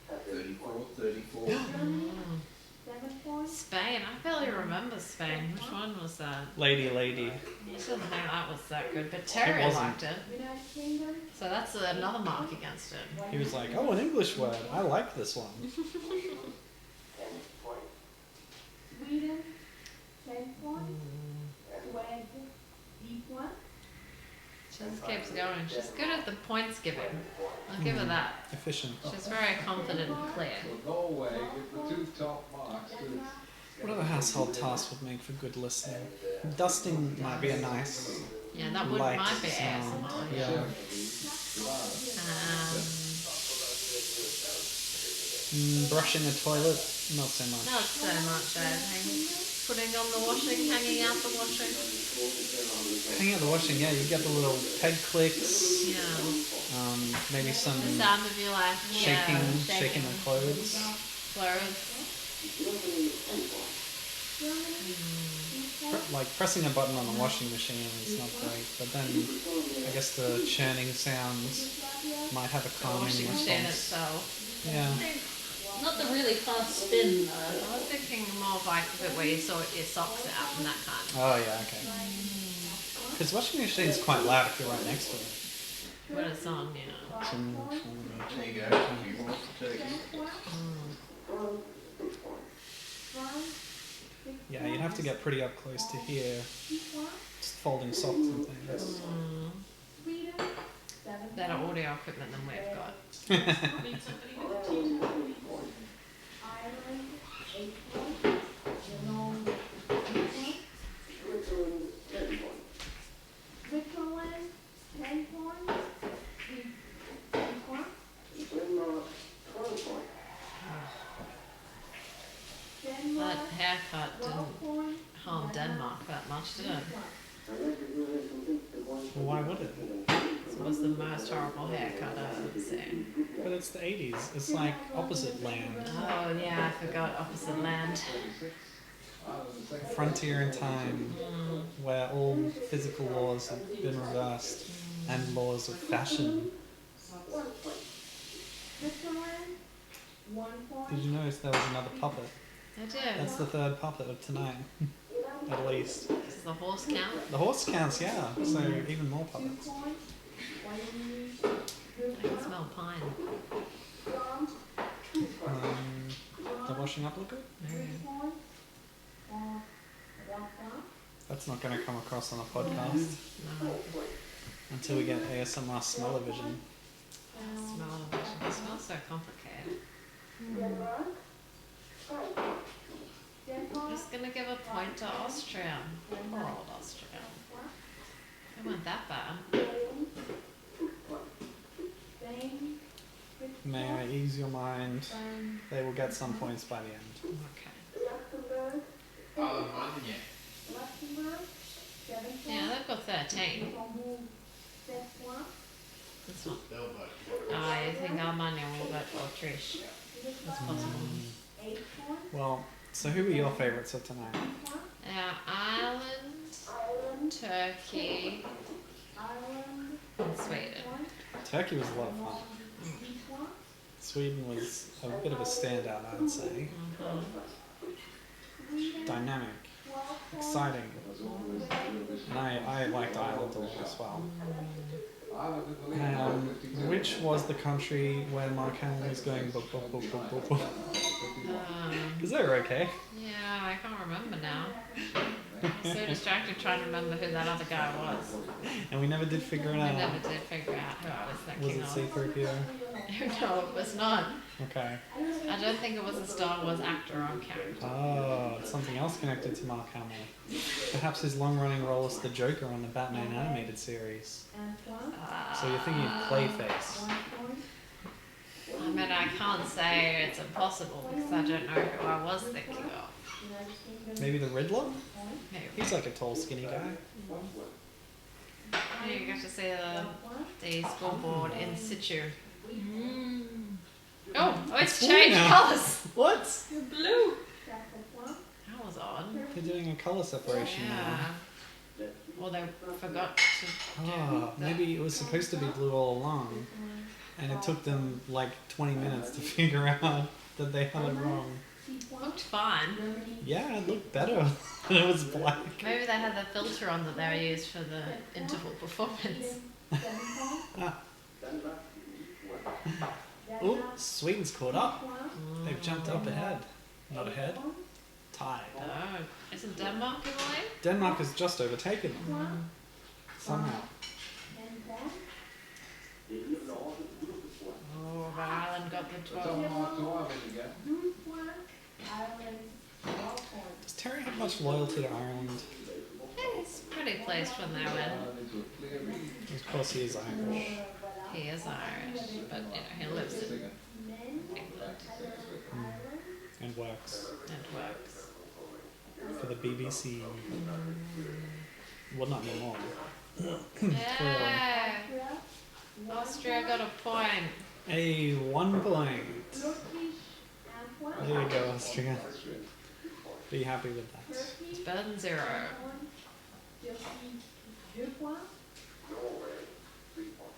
34, 34. Germany, Mm. 7 points. Spain, I barely remember Spain. Which one was that? Lady. I didn't think that was that good, but Terry wasn't. liked it. United Kingdom, So that's another mark against it. He was like, oh, an English word. I like this one. Sweden, 10 points. Mm. Sweden, 1. She just keeps going. She's good at the points giving. I'll give her that. Efficient. She's very confident and clear. So Norway with the 2 top marks. Good. What other household task would make for good listening? Dusting might be a nice. Yeah, that would Light might be sound. ASMR. Yeah. Brushing a toilet, not so much. Not so much, I think. Putting on the washing, hanging out the washing. Hang out the washing, yeah, you get the little peg clicks, Yeah. maybe some The sound of your life. shaking, Yeah. shaking the clothes. Clothes. Like pressing a button on a washing machine is not great, but then I guess the churning sounds might have a The calming washing machine response. itself. Yeah. Not the really fast spin though. I was thinking more of like the bit where you sort your socks out and that kind of. Oh yeah, okay. Because washing machine's quite loud if you're right next to it. When it's on, you know. There you go. You want the turkey. Yeah, you'd have to get pretty up close to hear just folding socks and things. Better audio equipment than we've got. Need somebody with a team. Ireland, 8 points. Switzerland, 10 points. Switzerland, 10 points. 10 points. Denmark, 12 points. That Denmark, haircut 12 didn't points. harm Denmark that much, did it? Well, why would it? It was the most horrible haircut I've ever seen. But it's the 80s. It's like opposite land. Oh yeah, I forgot opposite land. Frontier in time, where all physical laws have been reversed and laws of fashion. Switzerland, 1 point. Did you notice there was another puppet? I did. That's the third puppet of tonight, at least. Does the horse count? The horse counts, yeah. So even more 2 puppets. points. I can smell pine. The washing up look good? That's not going to come across on a podcast No. until we get ASMR smell-o-vision. Smell of it. It smells so complicated. I'm just gonna give a point to Austria. Poor old Austria. They weren't that bad. May I ease your mind? They will get some points by the end. Okay. Alemannia. Yeah, they've got 13. That's not. They'll vote. I think Almania will vote for Trish. That's possible. Well, so who are your favourites of tonight? Ireland, Turkey, and Sweden. Turkey was a lot of fun. Sweden was a bit of a standout, I would say. Dynamic, exciting. And I liked Ireland a lot as well. Which was the country where Mark Hamill was going boop, boop, boop, boop, boop, boop? Because they were okay. Yeah, I can't remember now. I was so distracted trying to remember who that other guy was. And we never did figure it I out. never did figure out who I was thinking Was it of. C-3PO? No, it was not. Okay. I don't think it was a Star Wars actor or character. Oh, it's something else connected to Mark Hamill. Perhaps his long-running role as the Joker on the Batman animated series. So you're thinking of Clayface. I mean, I can't say it's impossible because I don't know who I was thinking of. Maybe the Riddler? Maybe. He's like a tall, skinny guy. You get to see the scoreboard in situ. Oh, it's blue changed now. colours. What? You're blue. That was odd. They're doing a colour separation now. Yeah. Well, they forgot to do Oh, maybe it was supposed to be blue all along. And it took them like 20 minutes to figure out that they had it wrong. Looked fine. Yeah, it looked better when it was black. Maybe they had the filter on that they were used for the interval performance. Oh, Sweden's caught up. They've jumped up ahead. Not ahead. Tied. Oh, isn't Denmark in the lead? Denmark has just overtaken them. Somehow. Oh, but Ireland got the 12. Denmark to Ireland again. Does Terry have much loyalty to Ireland? He's pretty pleased when they win. Ireland into a clear lead. Of course he is Irish. He is Irish, but he lives in Second. England And works and works. for the BBC. Well, not anymore. Yeah! Austria got a point. A 1 point. There you go, Austria. Be happy with that. It's better than 0. Turkey, 2 points. Norway, 3 points.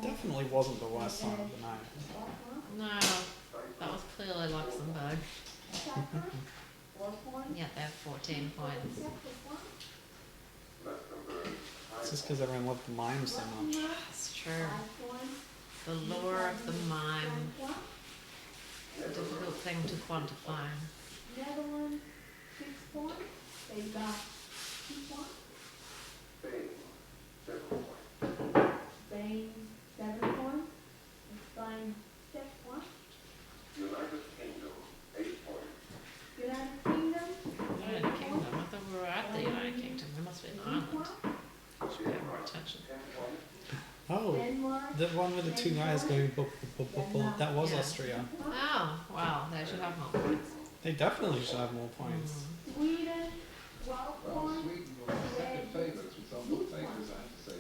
Definitely wasn't the worst song of the night. 4 points. No, that was clearly Luxembourg. Cyprus, 4 points. Yeah, they have 14 points. Czech, 4 points. It's just because everyone loved the mime so much. That's true. 5 points. The lure of the mime. 10 points. It's a difficult thing to quantify. Netherlands, 6 points. They got 2 points. Spain, 7 points. Spain, 6 points. United Kingdom, 8 points. United Kingdom, United Kingdom. I thought we were at the United Kingdom. We must be in 3 Ireland. points. Should pay more attention. Oh, Denmark, the one with the 2 guys going bup, bup, bup, bup, that was Yeah. Austria. Oh, wow. They should have more points. They definitely should have more points. Sweden, 12 Well, points. Sweden were the second favourites with some bookmakers, I have to say.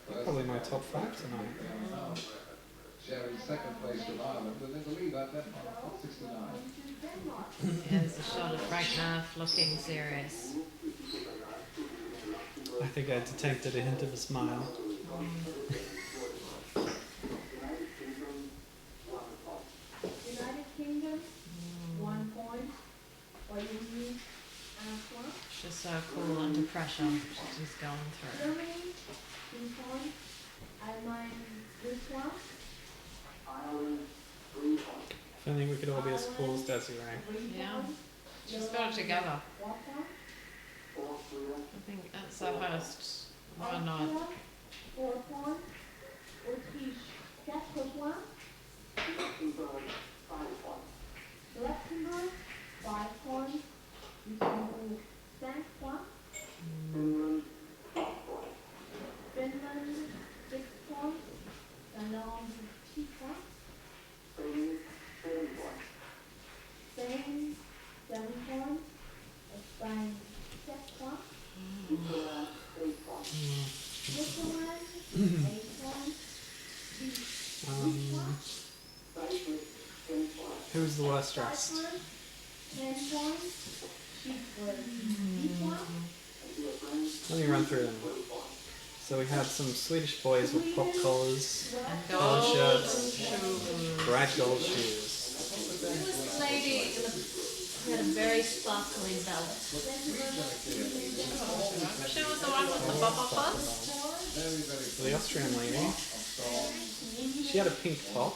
They're probably my top 5 tonight. Sharing second place with Ireland, and in the lead at Denmark, 69. Into Denmark. Here's a shot of Frank Nerf looking serious. I think I detected a hint of a smile. United Kingdom, 1 point. Wyoming, Antoine. She's so cool under pressure. She's going through. Germany, 2 points. Allemagne, 2 points. Ireland, 3 points. If only we could all be as cool as Desiree. 3 Yeah. points. She's got it together. 1 point. I think that's our host. Why not? Austria, 4 points. Autriche, 4 points. Luxembourg, 5 points. Luxembourg, 5 points. Luxembourg, 5 points. Finland, 5 points. Finland, 6 points. Finland, 2 points. Spain, 7 points. Spain, 7 points. Spain, 6 points. Switzerland, 8 points. Switzerland, 8 points. Cyprus, 10 points. Who's the worst dressed? Cyprus, 10 points. Cyprus, 2 points. Let me run through them. So we had some Swedish boys with pop collars, And gold gold shirts, shoes. bright gold shoes. This lady who had a very sparkly belt. She was the one with the bubble bus. Very, very So the Austrian lady, she had a pink top.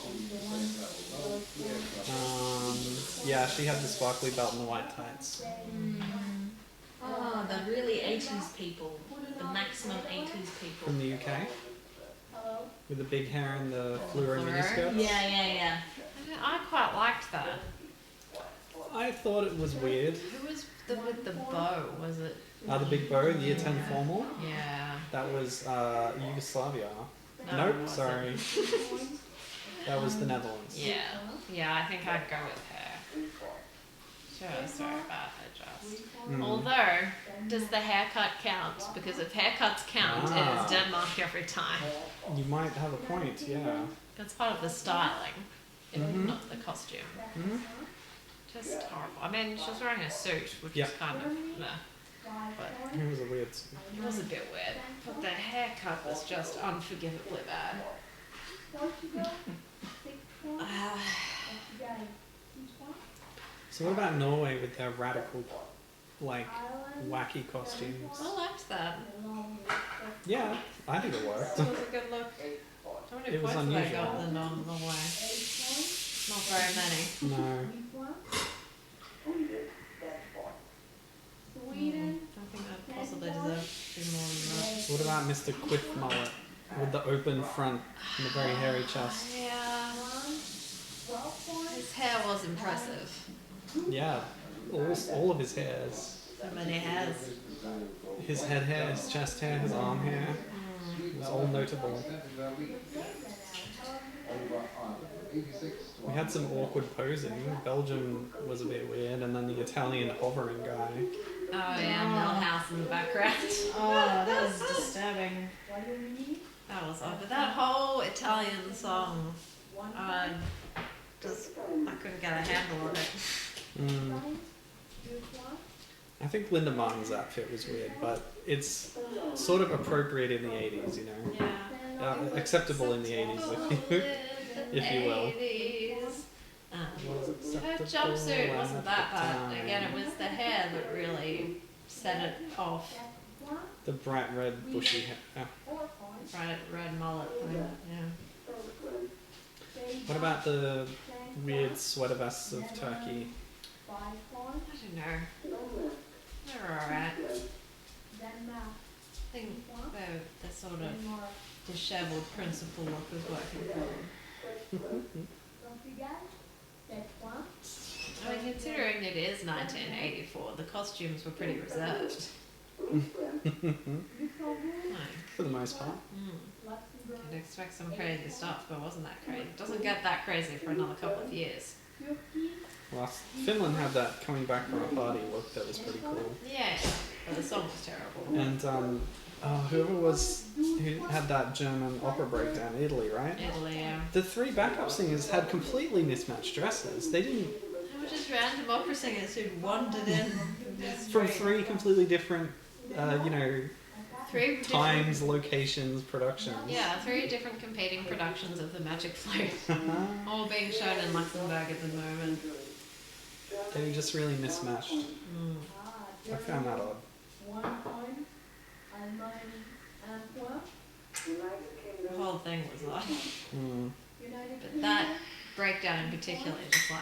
Yeah, she had the sparkly belt and the white tights. Oh, the really 80s people. The maximum 80s people. From the UK, Hello. with the big hair and the fluoro Fluoro? miniskirts. Yeah. I quite liked that. I thought it was weird. Who was with the bow? Was it? The big bow, the year 10 formal. Yeah. That was Yugoslavia. No, Nope, it wasn't. sorry. That was the Netherlands. Yeah, I think I'd go with her. She was very bad at dress. Mm. Although, does the haircut count? Because if haircuts count, Ah. it is Denmark every time. You might have a point, yeah. That's part of the styling, if Mhm. not the costume. Hmm? Just horrible. I mean, she was wearing a suit, which Yeah. is kind of, but It was a weird suit. it was a bit weird. But the haircut was just unforgivably bad. Portugal, 6 points. Ah. Portugal, 2 points. So what about Norway with their radical, like, Ireland, wacky costumes? I liked that. Yeah, I think it worked. It was a good look. How many It was points did I unusual. got in the way? 8 points. Not very many. No. 3 points. Sweden, I think that possibly deserves to be more than that. What about Mr. Quiff mullet with the open front and the very hairy chest? Yeah. 12 points. His hair was impressive. Yeah, all of his hairs. So many hairs. His head hair, his chest hair, his arm hair. It was all notable. extending their lead over Ireland, 86 to We had some awkward posing. Belgium was a bit weird, and then the Italian hovering guy. Oh yeah, Millhouse in the background. Oh, that was disturbing. Wyoming, That was odd. But that whole Italian song, 1 just get a handle on it. I think Linda Martin's outfit was weird, but it's sort of appropriate in the 80s, you know. Yeah. Acceptable in the 80s, if you will. 80s. Was Her acceptable jumpsuit at wasn't the that bad. time. Again, it was the hair that really set it off. The bright red bushy hair. Bright red mullet thing. Yeah. What about the weird sweater vests of Turkey? I don't know. They're alright. I think the sort of dishevelled principal look was working for them. I mean, considering it is 1984, the costumes were pretty reserved. For the most part. You'd expect some crazy stuff, but it wasn't that crazy. It doesn't get that crazy for another couple of years. Well, Finland had that coming back from a party look that was pretty cool. Yeah, but the song was terrible. And who had that German opera breakdown, Italy, right? Italy, yeah. The three backup singers had completely mismatched dresses. They didn't. They were just random opera singers who'd wandered in From three completely different, three times, locations, productions. Yeah, 3 different competing productions of The Magic Flute, all being shown in Luxembourg at the moment. They were just really mismatched. I found that odd. The whole thing was odd. But that breakdown in particular, just like,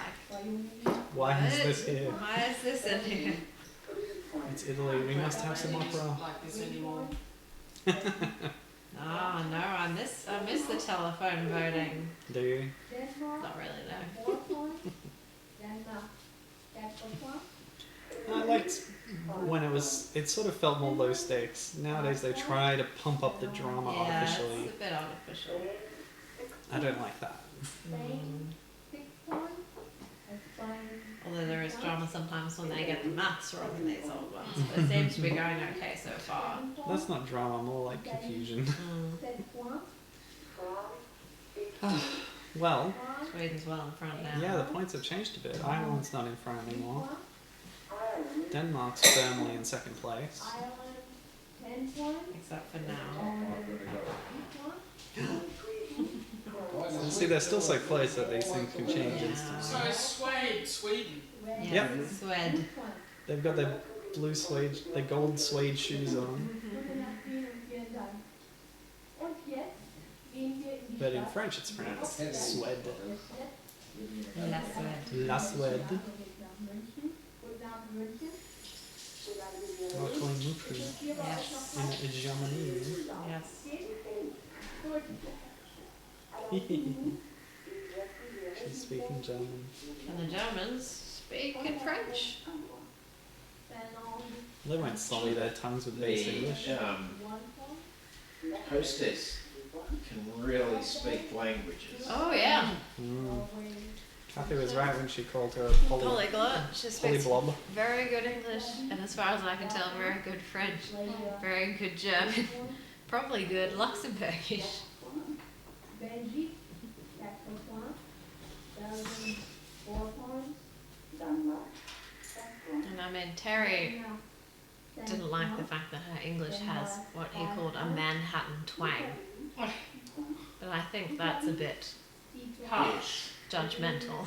Why is this here? why is this in here? It's Italy. We must have some opera. Like this anymore. Oh no, I miss the telephone voting. Do you? Not really, no. I liked when it sort of felt more low stakes. Nowadays they try to pump up the drama Yeah, artificially. it's a bit artificial. I don't like that. Although there is drama sometimes when they get the maths wrong in these old ones, but it seems to be going okay so far. That's not drama, more like confusion. Well, Sweden's well in front now. yeah, the points have changed a bit. Ireland's not in front anymore. Denmark's firmly in second place. Except for now. See, they're still so close that these things can change instantly. So Sweden. Yeah, Swed. They've got their gold suede shoes on. But in French it's pronounced Swed. La Swed. La Swed. Or calling Muku Yes. in Germany. Yes. She's speaking German. And the Germans speak in French. They won't sully their tongues with base English. Hostess can really speak languages. Oh yeah. Kathy was right when she called her a Polyglot. She speaks polyblob. very good English, and as far as I can tell, very good French, very good German, probably good Luxembourgish. And I mean, Terry didn't like the fact that her English has what he called a Manhattan twang. But I think that's a bit harsh, judgmental.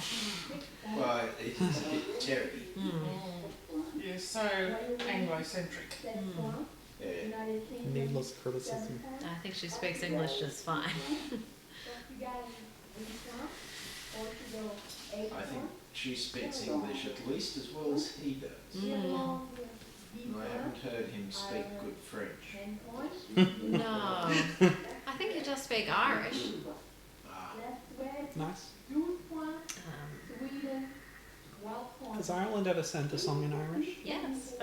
Well, it is a bit Terry. You're so Anglo-centric. Yeah. Needless criticism. I think she speaks English just fine. I think she speaks English at least as well as he does. And I haven't heard him speak good French. No, I think you just speak Irish. Ah, Nice. Um, Has Ireland ever sent a song in Irish? yes,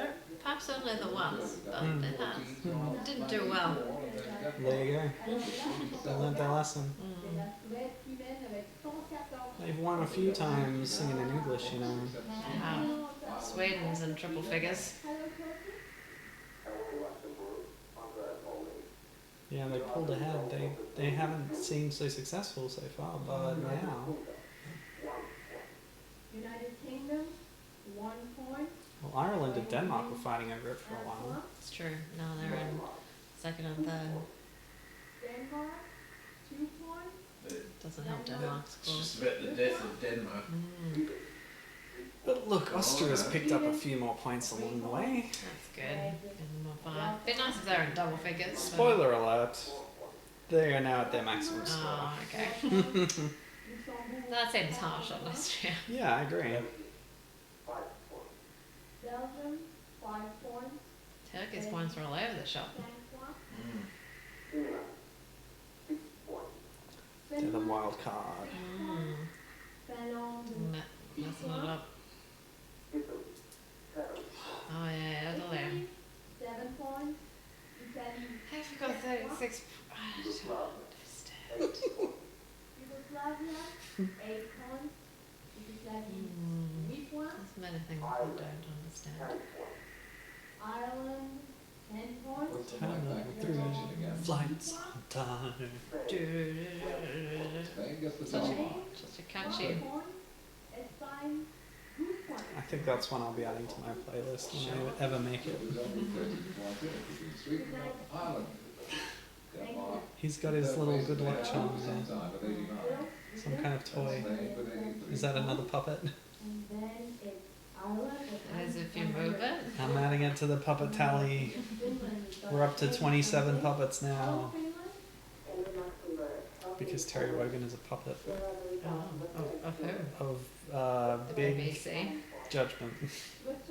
perhaps only the once, but it has. It didn't do well. There you go. They learned their lesson. They've won a few times singing in English, you know. Sweden's in triple figures. Yeah, they pulled ahead. They haven't seemed so successful so far, but now. Denmark were fighting over it for a while. It's true. Now they're in second and third. Denmark, 2 points. But Doesn't help Denmark's it's score. just about the death of Denmark. But look, Austria's picked up a few more points along the way. That's good. Give them more fire. Bit nice if they're in double figures. but- Spoiler alert, they are now at their maximum score. Oh, okay. That seems harsh on Austria. Yeah, I agree. Belgium, 5 points. Turkey's points are all over the shop. 10 points. They're the wild card. Finland, Messing it up. Oh yeah, Italy. 7 points. Italy, I forgot 36. I don't understand. Yugoslavia, 8 points. Yugoslavia, 3 points. There's many things I don't understand. Ireland, 10 points. Flights on time. Spain gets the Such top. a, such a catchy. 1 point. Spain, 2 points. I think that's one I'll be adding to my playlist when I ever make it. It was only 30 points in it between Sweden and Ireland. Denmark. He's got his little good luck charm there. Sometime with 89. Some kind of toy. Spain with 83. Is that another puppet? And then it's Ireland. As if you move it. I'm adding it to the puppet tally. We're up to 27 puppets now. Because Terry Wogan is a puppet Of who? of Big BBC. Judgment.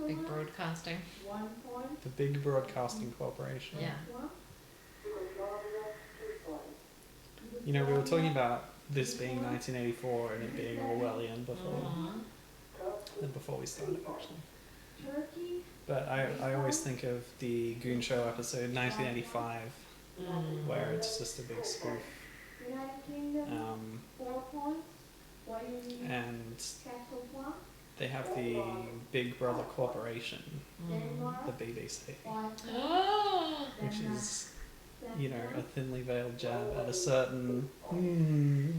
Big broadcasting. 1 point. The Big Broadcasting Corporation. Yeah. You know, we were talking about this being 1984 and it being Orwellian before we started, actually. Turkey, But I always think of the Goon Show episode 1985, where it's just a big spoof. United Kingdom, 4 points. Royaume-Uni, And 4 points. they have the Big Brother Corporation, Denmark, the BBC, 5 points. which is, you know, a thinly veiled jab at a certain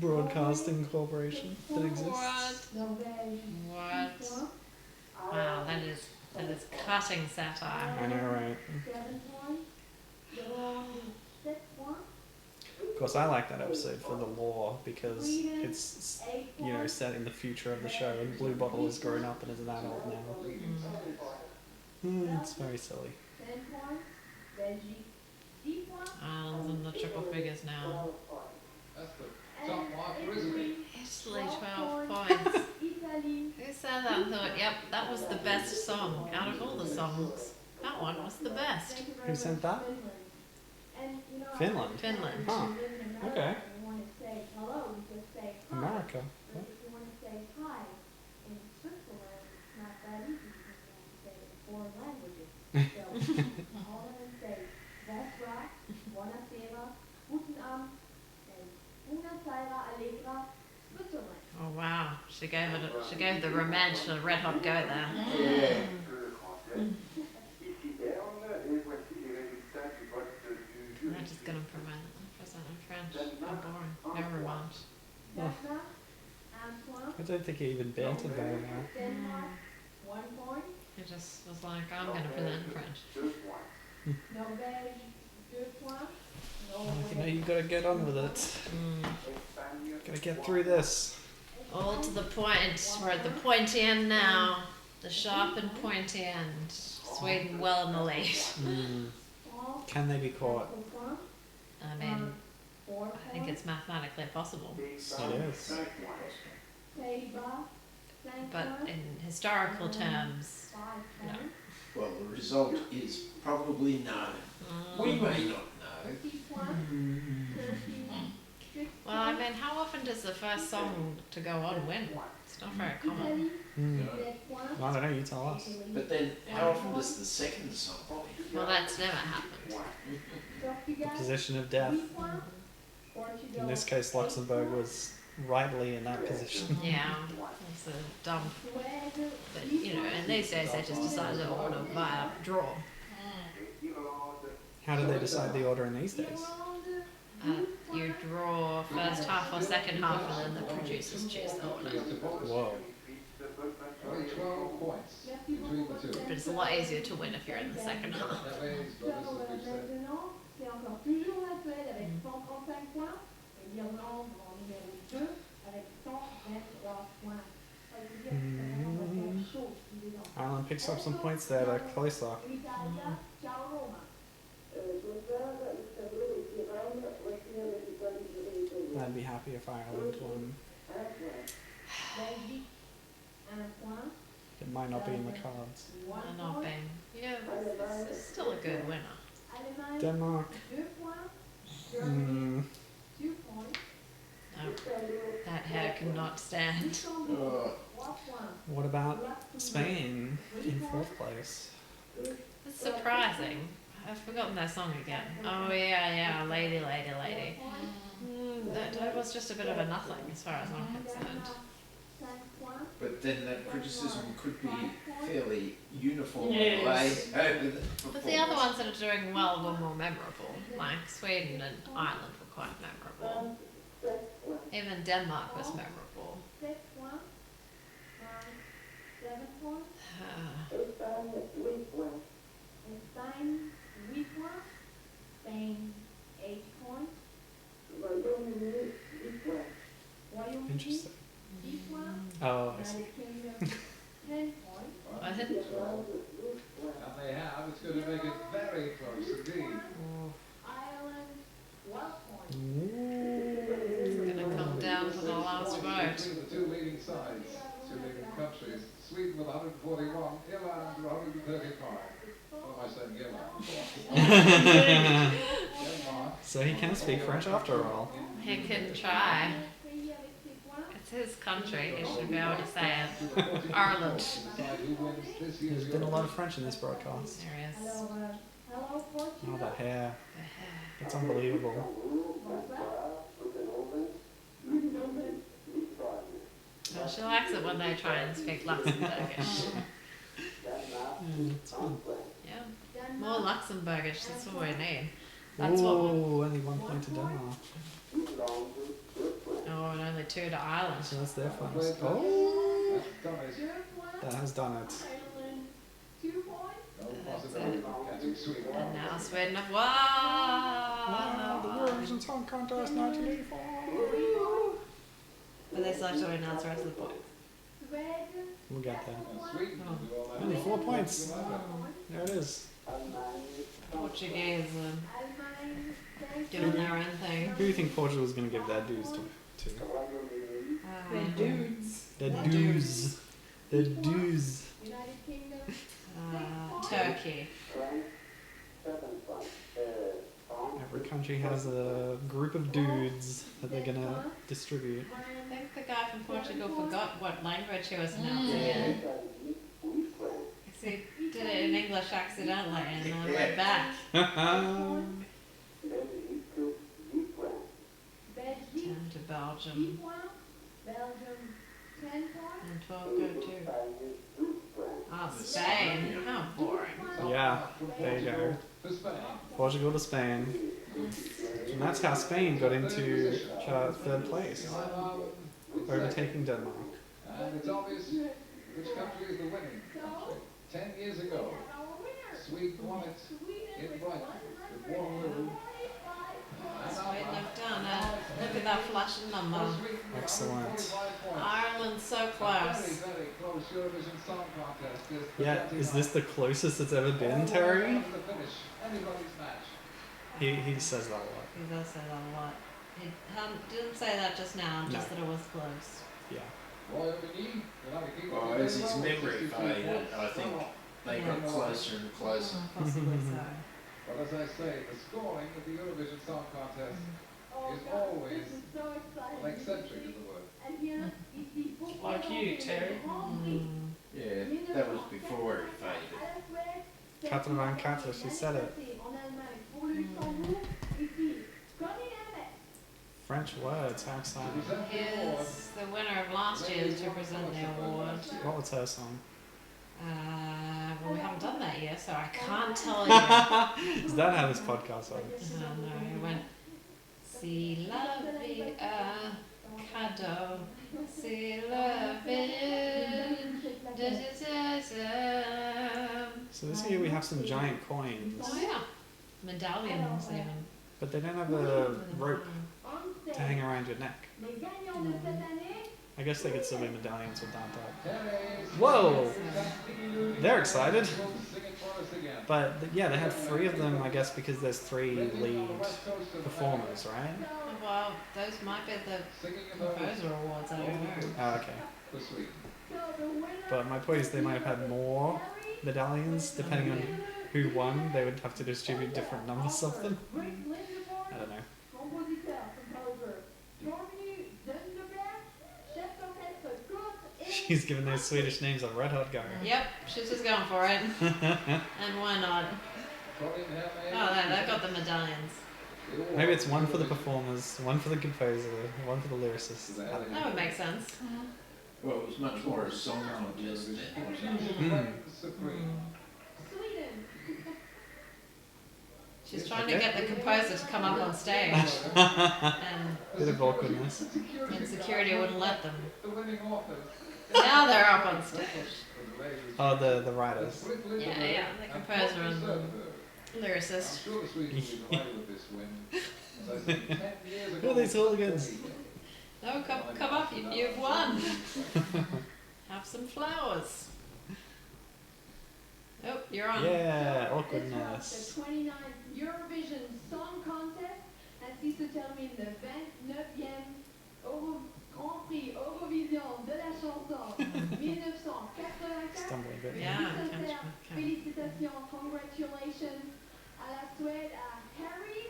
broadcasting corporation that exists. Norvège, What? 2 points. Wow, that is cutting satire. I know, right? 7 points. Iran, 6 points. Of course, I like that episode for the lore because it's, 8 you know, points. set in the future of the show, and Blue Bottle has grown up and is an adult now. It's very silly. 10 points. Belgique, 6 points. Ireland's in the triple figures now. That's the top mark for Italy. Italy, 12 points. Italy, Who said that and thought, yep, that was the best song out of all the songs? That one was the best. thank you very Who much, sent that? Finland. And, you know, Finland? Finland. Huh. if you live in America, Okay. you want to say hello, you just say hi. America. But if you want to say hi in Switzerland, it's not that easy because you have to say it in foreign languages. So, all of them say, Vesra, Buonasera, Guten Abend, and Una Sera Allegra, Switzerland. Oh wow, she gave the romance a red hot go there. Yeah. I'm just gonna present in French. How boring. Never mind. Denmark, Antoine, I don't think he even bantered very well. Denmark, 1 point. It just was like, I'm gonna present in French. Norvège, 2 points. You know, you gotta get on with it. Gotta get through this. All to the point. We're at the pointy end now. The sharp and pointy end. Sweden well in the lead. Can they be caught? I mean, I think it's mathematically possible. It is. But in historical terms, no. Well, the result is probably no. We may not know. Well, I mean, how often does the first song to go on win? It's not very common. I don't know, you tell us. But then, how often does the second song win? Well, that's never happened. The position of death. In this case, Luxembourg was rightly in that position. Yeah, it's a dumb. But, you know, in these days they just decide to order via draw. How do they decide the order in these days? You draw first half or second half, and then the producers choose the order. Whoa. Only 12 points between the two. But it's a lot easier to win if you're in the second half. That means, but this is what we've said. Maintenant, c'est encore toujours la Suède avec 135 points et l'Irlande en numéro 2 avec 123 points. Ça veut dire que ça va être chaud, évidemment. Ireland picks up some points there. They're closer. L'Italia, ciao Roma. I'd be happy if Ireland won. Belgique, 1 point. It might not be in the cards. And not being. Yeah, this is still a good winner. Allemagne, Denmark. 2 points. Germany, 2 points. No, that hair cannot stand. Luxembourg, 3 points. What about Spain in 4th place? It's surprising. I've forgotten that song again. Oh yeah, Lady, Lady, Lady. That was just a bit of a nothing as far as I'm concerned. But then that criticism could be fairly uniformly Yes. laid over the But the other ones that are doing well were more memorable, like Sweden and Ireland were quite memorable. Even Denmark was memorable. 6 points. France, 7 points. Espagne, 8 points. Spain, 8 points. Royaume-Uni, 10 Interesting. points. Oh, I see. United Kingdom, 10 points. I think. And they have. It's going to make it very close indeed. Ireland, 12 points. It's gonna come down to the last vote. Between the two leading sides, two leading countries. Sweden with 141, Ireland with 135. What am I saying, Ireland? Denmark. So he can speak French after all. He can try. It's his country. He should be able to say it. Ireland. There's been a lot of French in this broadcast. There he is. Hello, Portugal. Oh, that hair. The hair. It's unbelievable. Oh, she likes it when they try and speak Luxembourgish. It's fun. Yeah. More Luxembourgish, that's what we need. That's what. Oh, only 1 point to Denmark. Oh, and only 2 to Ireland. So that's their first. Oh, That's done it. that has done it. Ireland, 2 points. No That's possibility of catching Sweden. And now Sweden have Wow, the won! Eurovision Song Contest 1984. But they still have to announce the rest of the points. Sweden, We'll get there. Sweden will do all that. Only 4 points. There it is. Portuguese Allemagne, 5 doing their own thing. Who do you think Portugal is going to give their dues to? They're dudes. Their dues. Their dues. United Kingdom, Turkey. Every country has a group of dudes that they're going to distribute. I think the guy from Portugal forgot what language he was announcing in. He did it in English accidentally and then went back. Belgique, 10 to 10 Belgium points. Belgium, 10 points. and 12 go to. Oh, Spain. How boring. Yeah, there you go. For Spain. Portugal to Spain. And that's how Spain got into 3rd place, overtaking Denmark. And it's obvious which country is the winning country. 10 years ago, Sweden won it in Brighton with Waterloo. Sweden have done it. Look at that flashing number. Excellent. Ireland's so Very, close. very close Eurovision Song Contest. Is Yeah, is this the closest it's ever been, Terry? Down to the finish. Anybody's match. He says that a lot. He does say that a lot. He didn't say that just now, just No. that it was close. Yeah. Royaume-Uni, United Kingdom. Well, as his memory faded, I think they got closer and closer. Possibly so. But as I say, the scoring of the Eurovision Song Contest Oh, is God, always this is so exciting. an eccentric is the word. And here, ici, pourquoi Like you, Terry. Yeah, that was before he faded. 84, she said it. En Allemagne, pour Luxembourg, ici, Connie Hammett. French words, how exciting. Here's the winner of last year's to present the award. What was her song? Well, we haven't done that yet, so I can't tell you. Is that how this podcast works? No, it went. Si la vie a cadeau, si la vie So this year we have some giant coins, Oh yeah. Medallions even. but they don't have a rope to hang around your neck. I guess they could still be medallions with that though. Whoa! They're excited. But yeah, they had 3 of them, I guess, because there's 3 lead performers, right? Well, those might be the composer awards, I don't know. Oh, okay. But my point is they might have had more medallions, depending on who won. They would have to distribute different numbers of them. I don't know. She's given those Swedish names a red hot go. Yep, she's just going for it. And why not? Oh, they've got the medallions. Maybe it's one for the performers, one for the composer, one for the lyricist. I don't know. That would make sense. Well, it was much more a song contest then, wasn't it? She's trying to get the composer to come up on stage, and Bit of awkwardness. security wouldn't let them. Now they're up on stage. Oh, the writers. Yeah, the composer and the lyricist. Who are these hooligans? No, come up, you've won. Have some flowers. Oh, you're on. Yeah, The awkwardness. 29th Eurovision Song Contest ainsi se termine le 29e Grand Prix Eurovision de la chanson 1984. Stumbling a bit. Yeah, Félicitations, congratulations à la Suède, à Harry.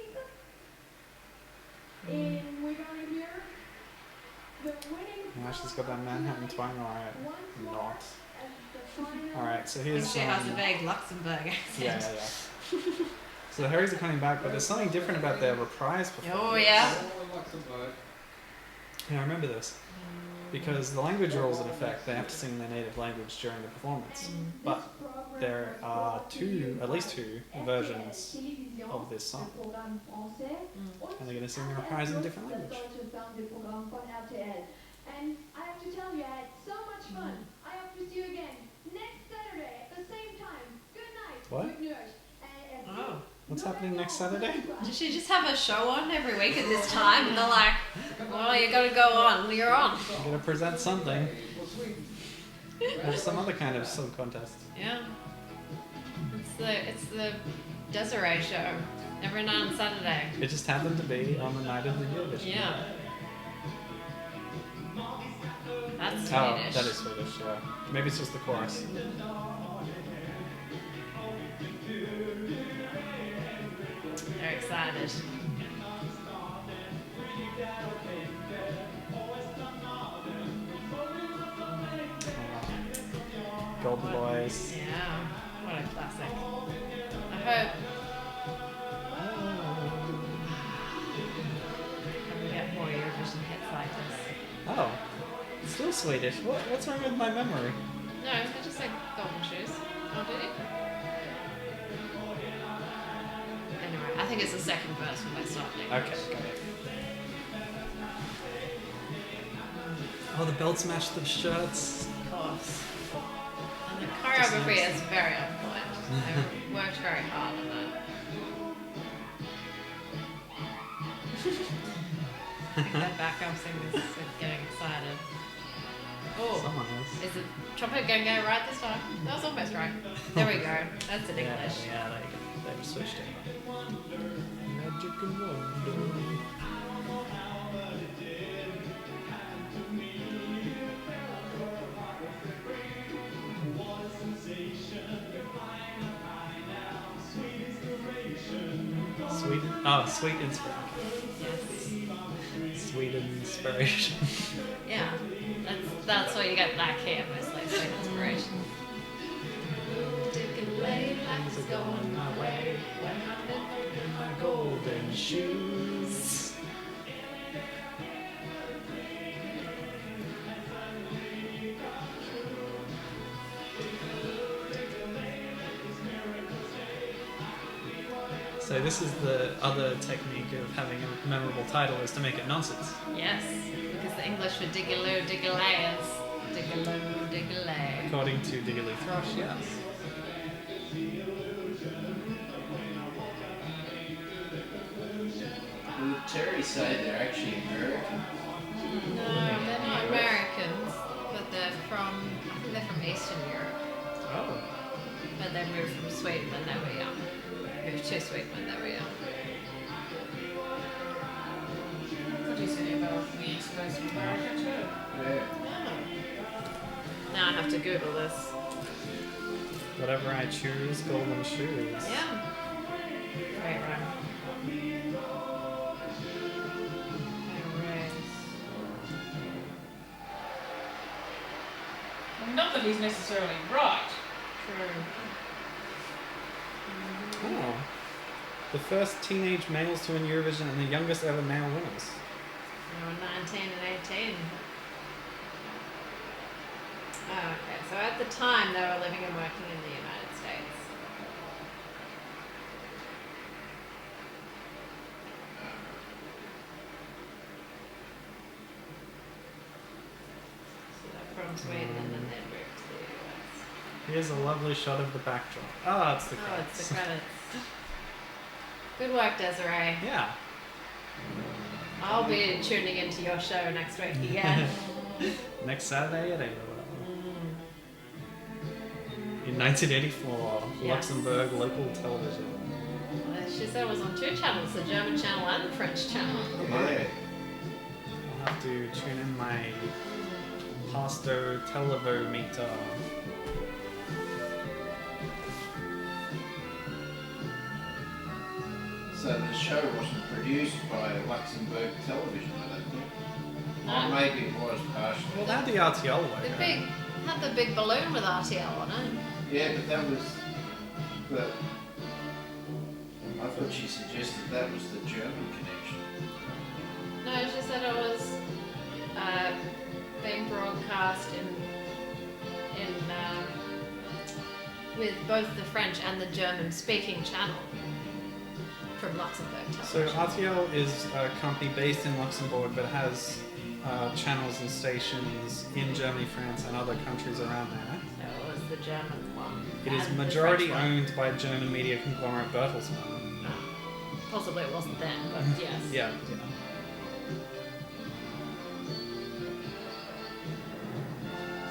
And we're gonna hear the winning Yeah, she's got that Manhattan twang, alright. Not. as the final. Alright, so I here's think she has a vague Luxembourg accent. yeah. So the Harrys are coming back, but there's something different about their reprise performance. Oh yeah. Yeah, I remember this. Because the language rules in effect, they have to sing their native language during the performance. But there are at least two versions of this song. And they're going to sing the reprise in a different language. And I have to tell you, I had so much fun. I hope to see you again next Saturday at the same time. Good night. What? Good news. And Oh. What's happening next Saturday? Does she just have a show on every week at this time? And they're like, well, you gotta go on. Well, you're on. You're going to present something. Or some other kind of song contest. Yeah. It's the Desiree show. Every night on Saturday. It just happened to be on the night of the Eurovision. Yeah. That's Oh, Swedish. that is Swedish, yeah. Maybe it's just the chorus. They're excited. Golden Boys. Yeah. What a classic. I hope we get more Eurovision hits like this. Oh, still Swedish. What's wrong with my memory? No, I just said Golden Shoes. Oh, did you? Anyway, I think it's the second verse when they start doing Okay, got it. Oh, the belts match the shirts. Of course. And the choreography is very on point. They worked very hard on that. I think their backup singers are getting excited. Oh, Someone is. is the trumpet going to go right this time? That was almost right. There we go. That's in Yeah, English. yeah, there you go. They've switched it. Magic and wonder. Sweet, sweet inspiration. Yes. Sweet inspiration. Yeah. That's what you get back here mostly. Sweet inspiration. Things are going my way when I'm in my golden shoes. So this is the other technique of having a memorable title, is to make it nonsense. Yes, because the English for diggaloo diggalay is diggaloo diggalay. According to Diggly Thrush, yes. Terry say they're actually American. No, they're not Americans, but they're from, I think they're from Eastern Europe. Oh. But they moved from Sweden when they were young. Moved to Sweden when they were young. What do you say about the East Coast of America too? Yeah. Oh. Now I have to Google this. Whatever I choose, golden shoes. Yeah. Right, right. Not that he's necessarily right. True. Oh. The first teenage males to win Eurovision and the youngest ever male winners. They were 19 and 18. Oh, okay. So at the time they were living and working in the United States. So they're from Sweden and then they moved to the US. Here's a lovely shot of the backdrop. Oh, it's the Oh, credits. it's the credits. Good work, Desiree. Yeah. I'll be tuning into your show next week again. Next Saturday at 8 in 1984, Yes. Luxembourg local television. Well, she said it was on 2 channels, the German channel and the French channel. Yeah. I'll have to tune in my Pasto televometer. So the show wasn't produced by Luxembourg television, I don't think. No. Or maybe it was partially. Well, they had the RTL logo. The big, had the big balloon with RTL on it. Yeah, but that was. But I thought she suggested that was the German connection. No, she said it was being broadcast in with both the French and the German speaking channel from Luxembourg So television. RTL is a company based in Luxembourg but has channels and stations in Germany, France, and other countries around there. So it was the German one. It is and the majority French one. owned by German media conglomerate Bertelsmann. No. Possibly it wasn't then, but yes. Yeah.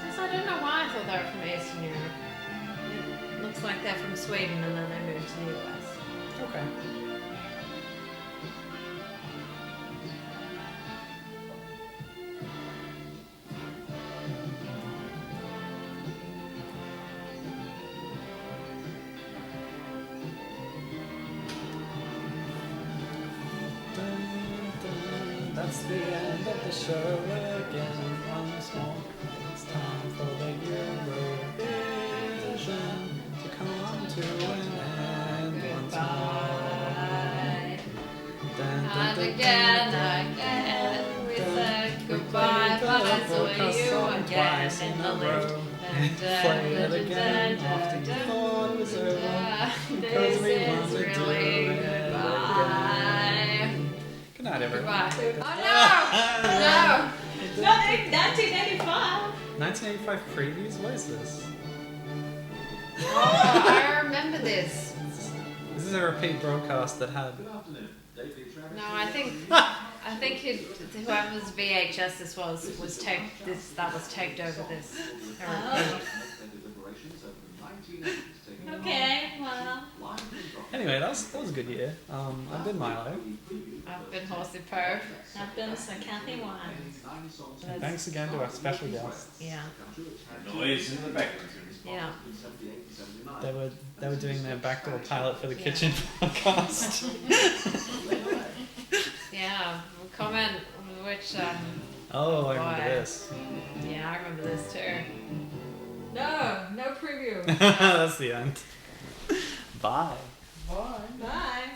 Since I don't know why I thought they were from Eastern Europe. It looks like they're from Sweden and then they moved to the US. Okay. That's the end of the show again. Once more, it's time for the Eurovision to come to an end once Goodbye. more. And again, we said goodbye, but I saw you again in the lift. Play it again after you thought it was over. This we want is to do really it goodbye. Good night, everyone. Goodbye. Oh no! Not in 1985. 1985 previews? What is this? No! Oh, I remember this. This is a repeat broadcast that had. No, I think whoever's VHS this was taped. That was taped over this. Oh. Okay, well, Anyway, that was a good year. I've been Milo. I've been Horsey Poe. I've been Sir Kathy Wine. And thanks again to our special guests. Yeah, Noise in the background. yeah. They were doing their backdoor pilot for the kitchen podcast. Yeah, comment which. Oh, I remember Boy. this. Yeah, I remember this too. No preview. That's the end. Bye. Bye. Bye.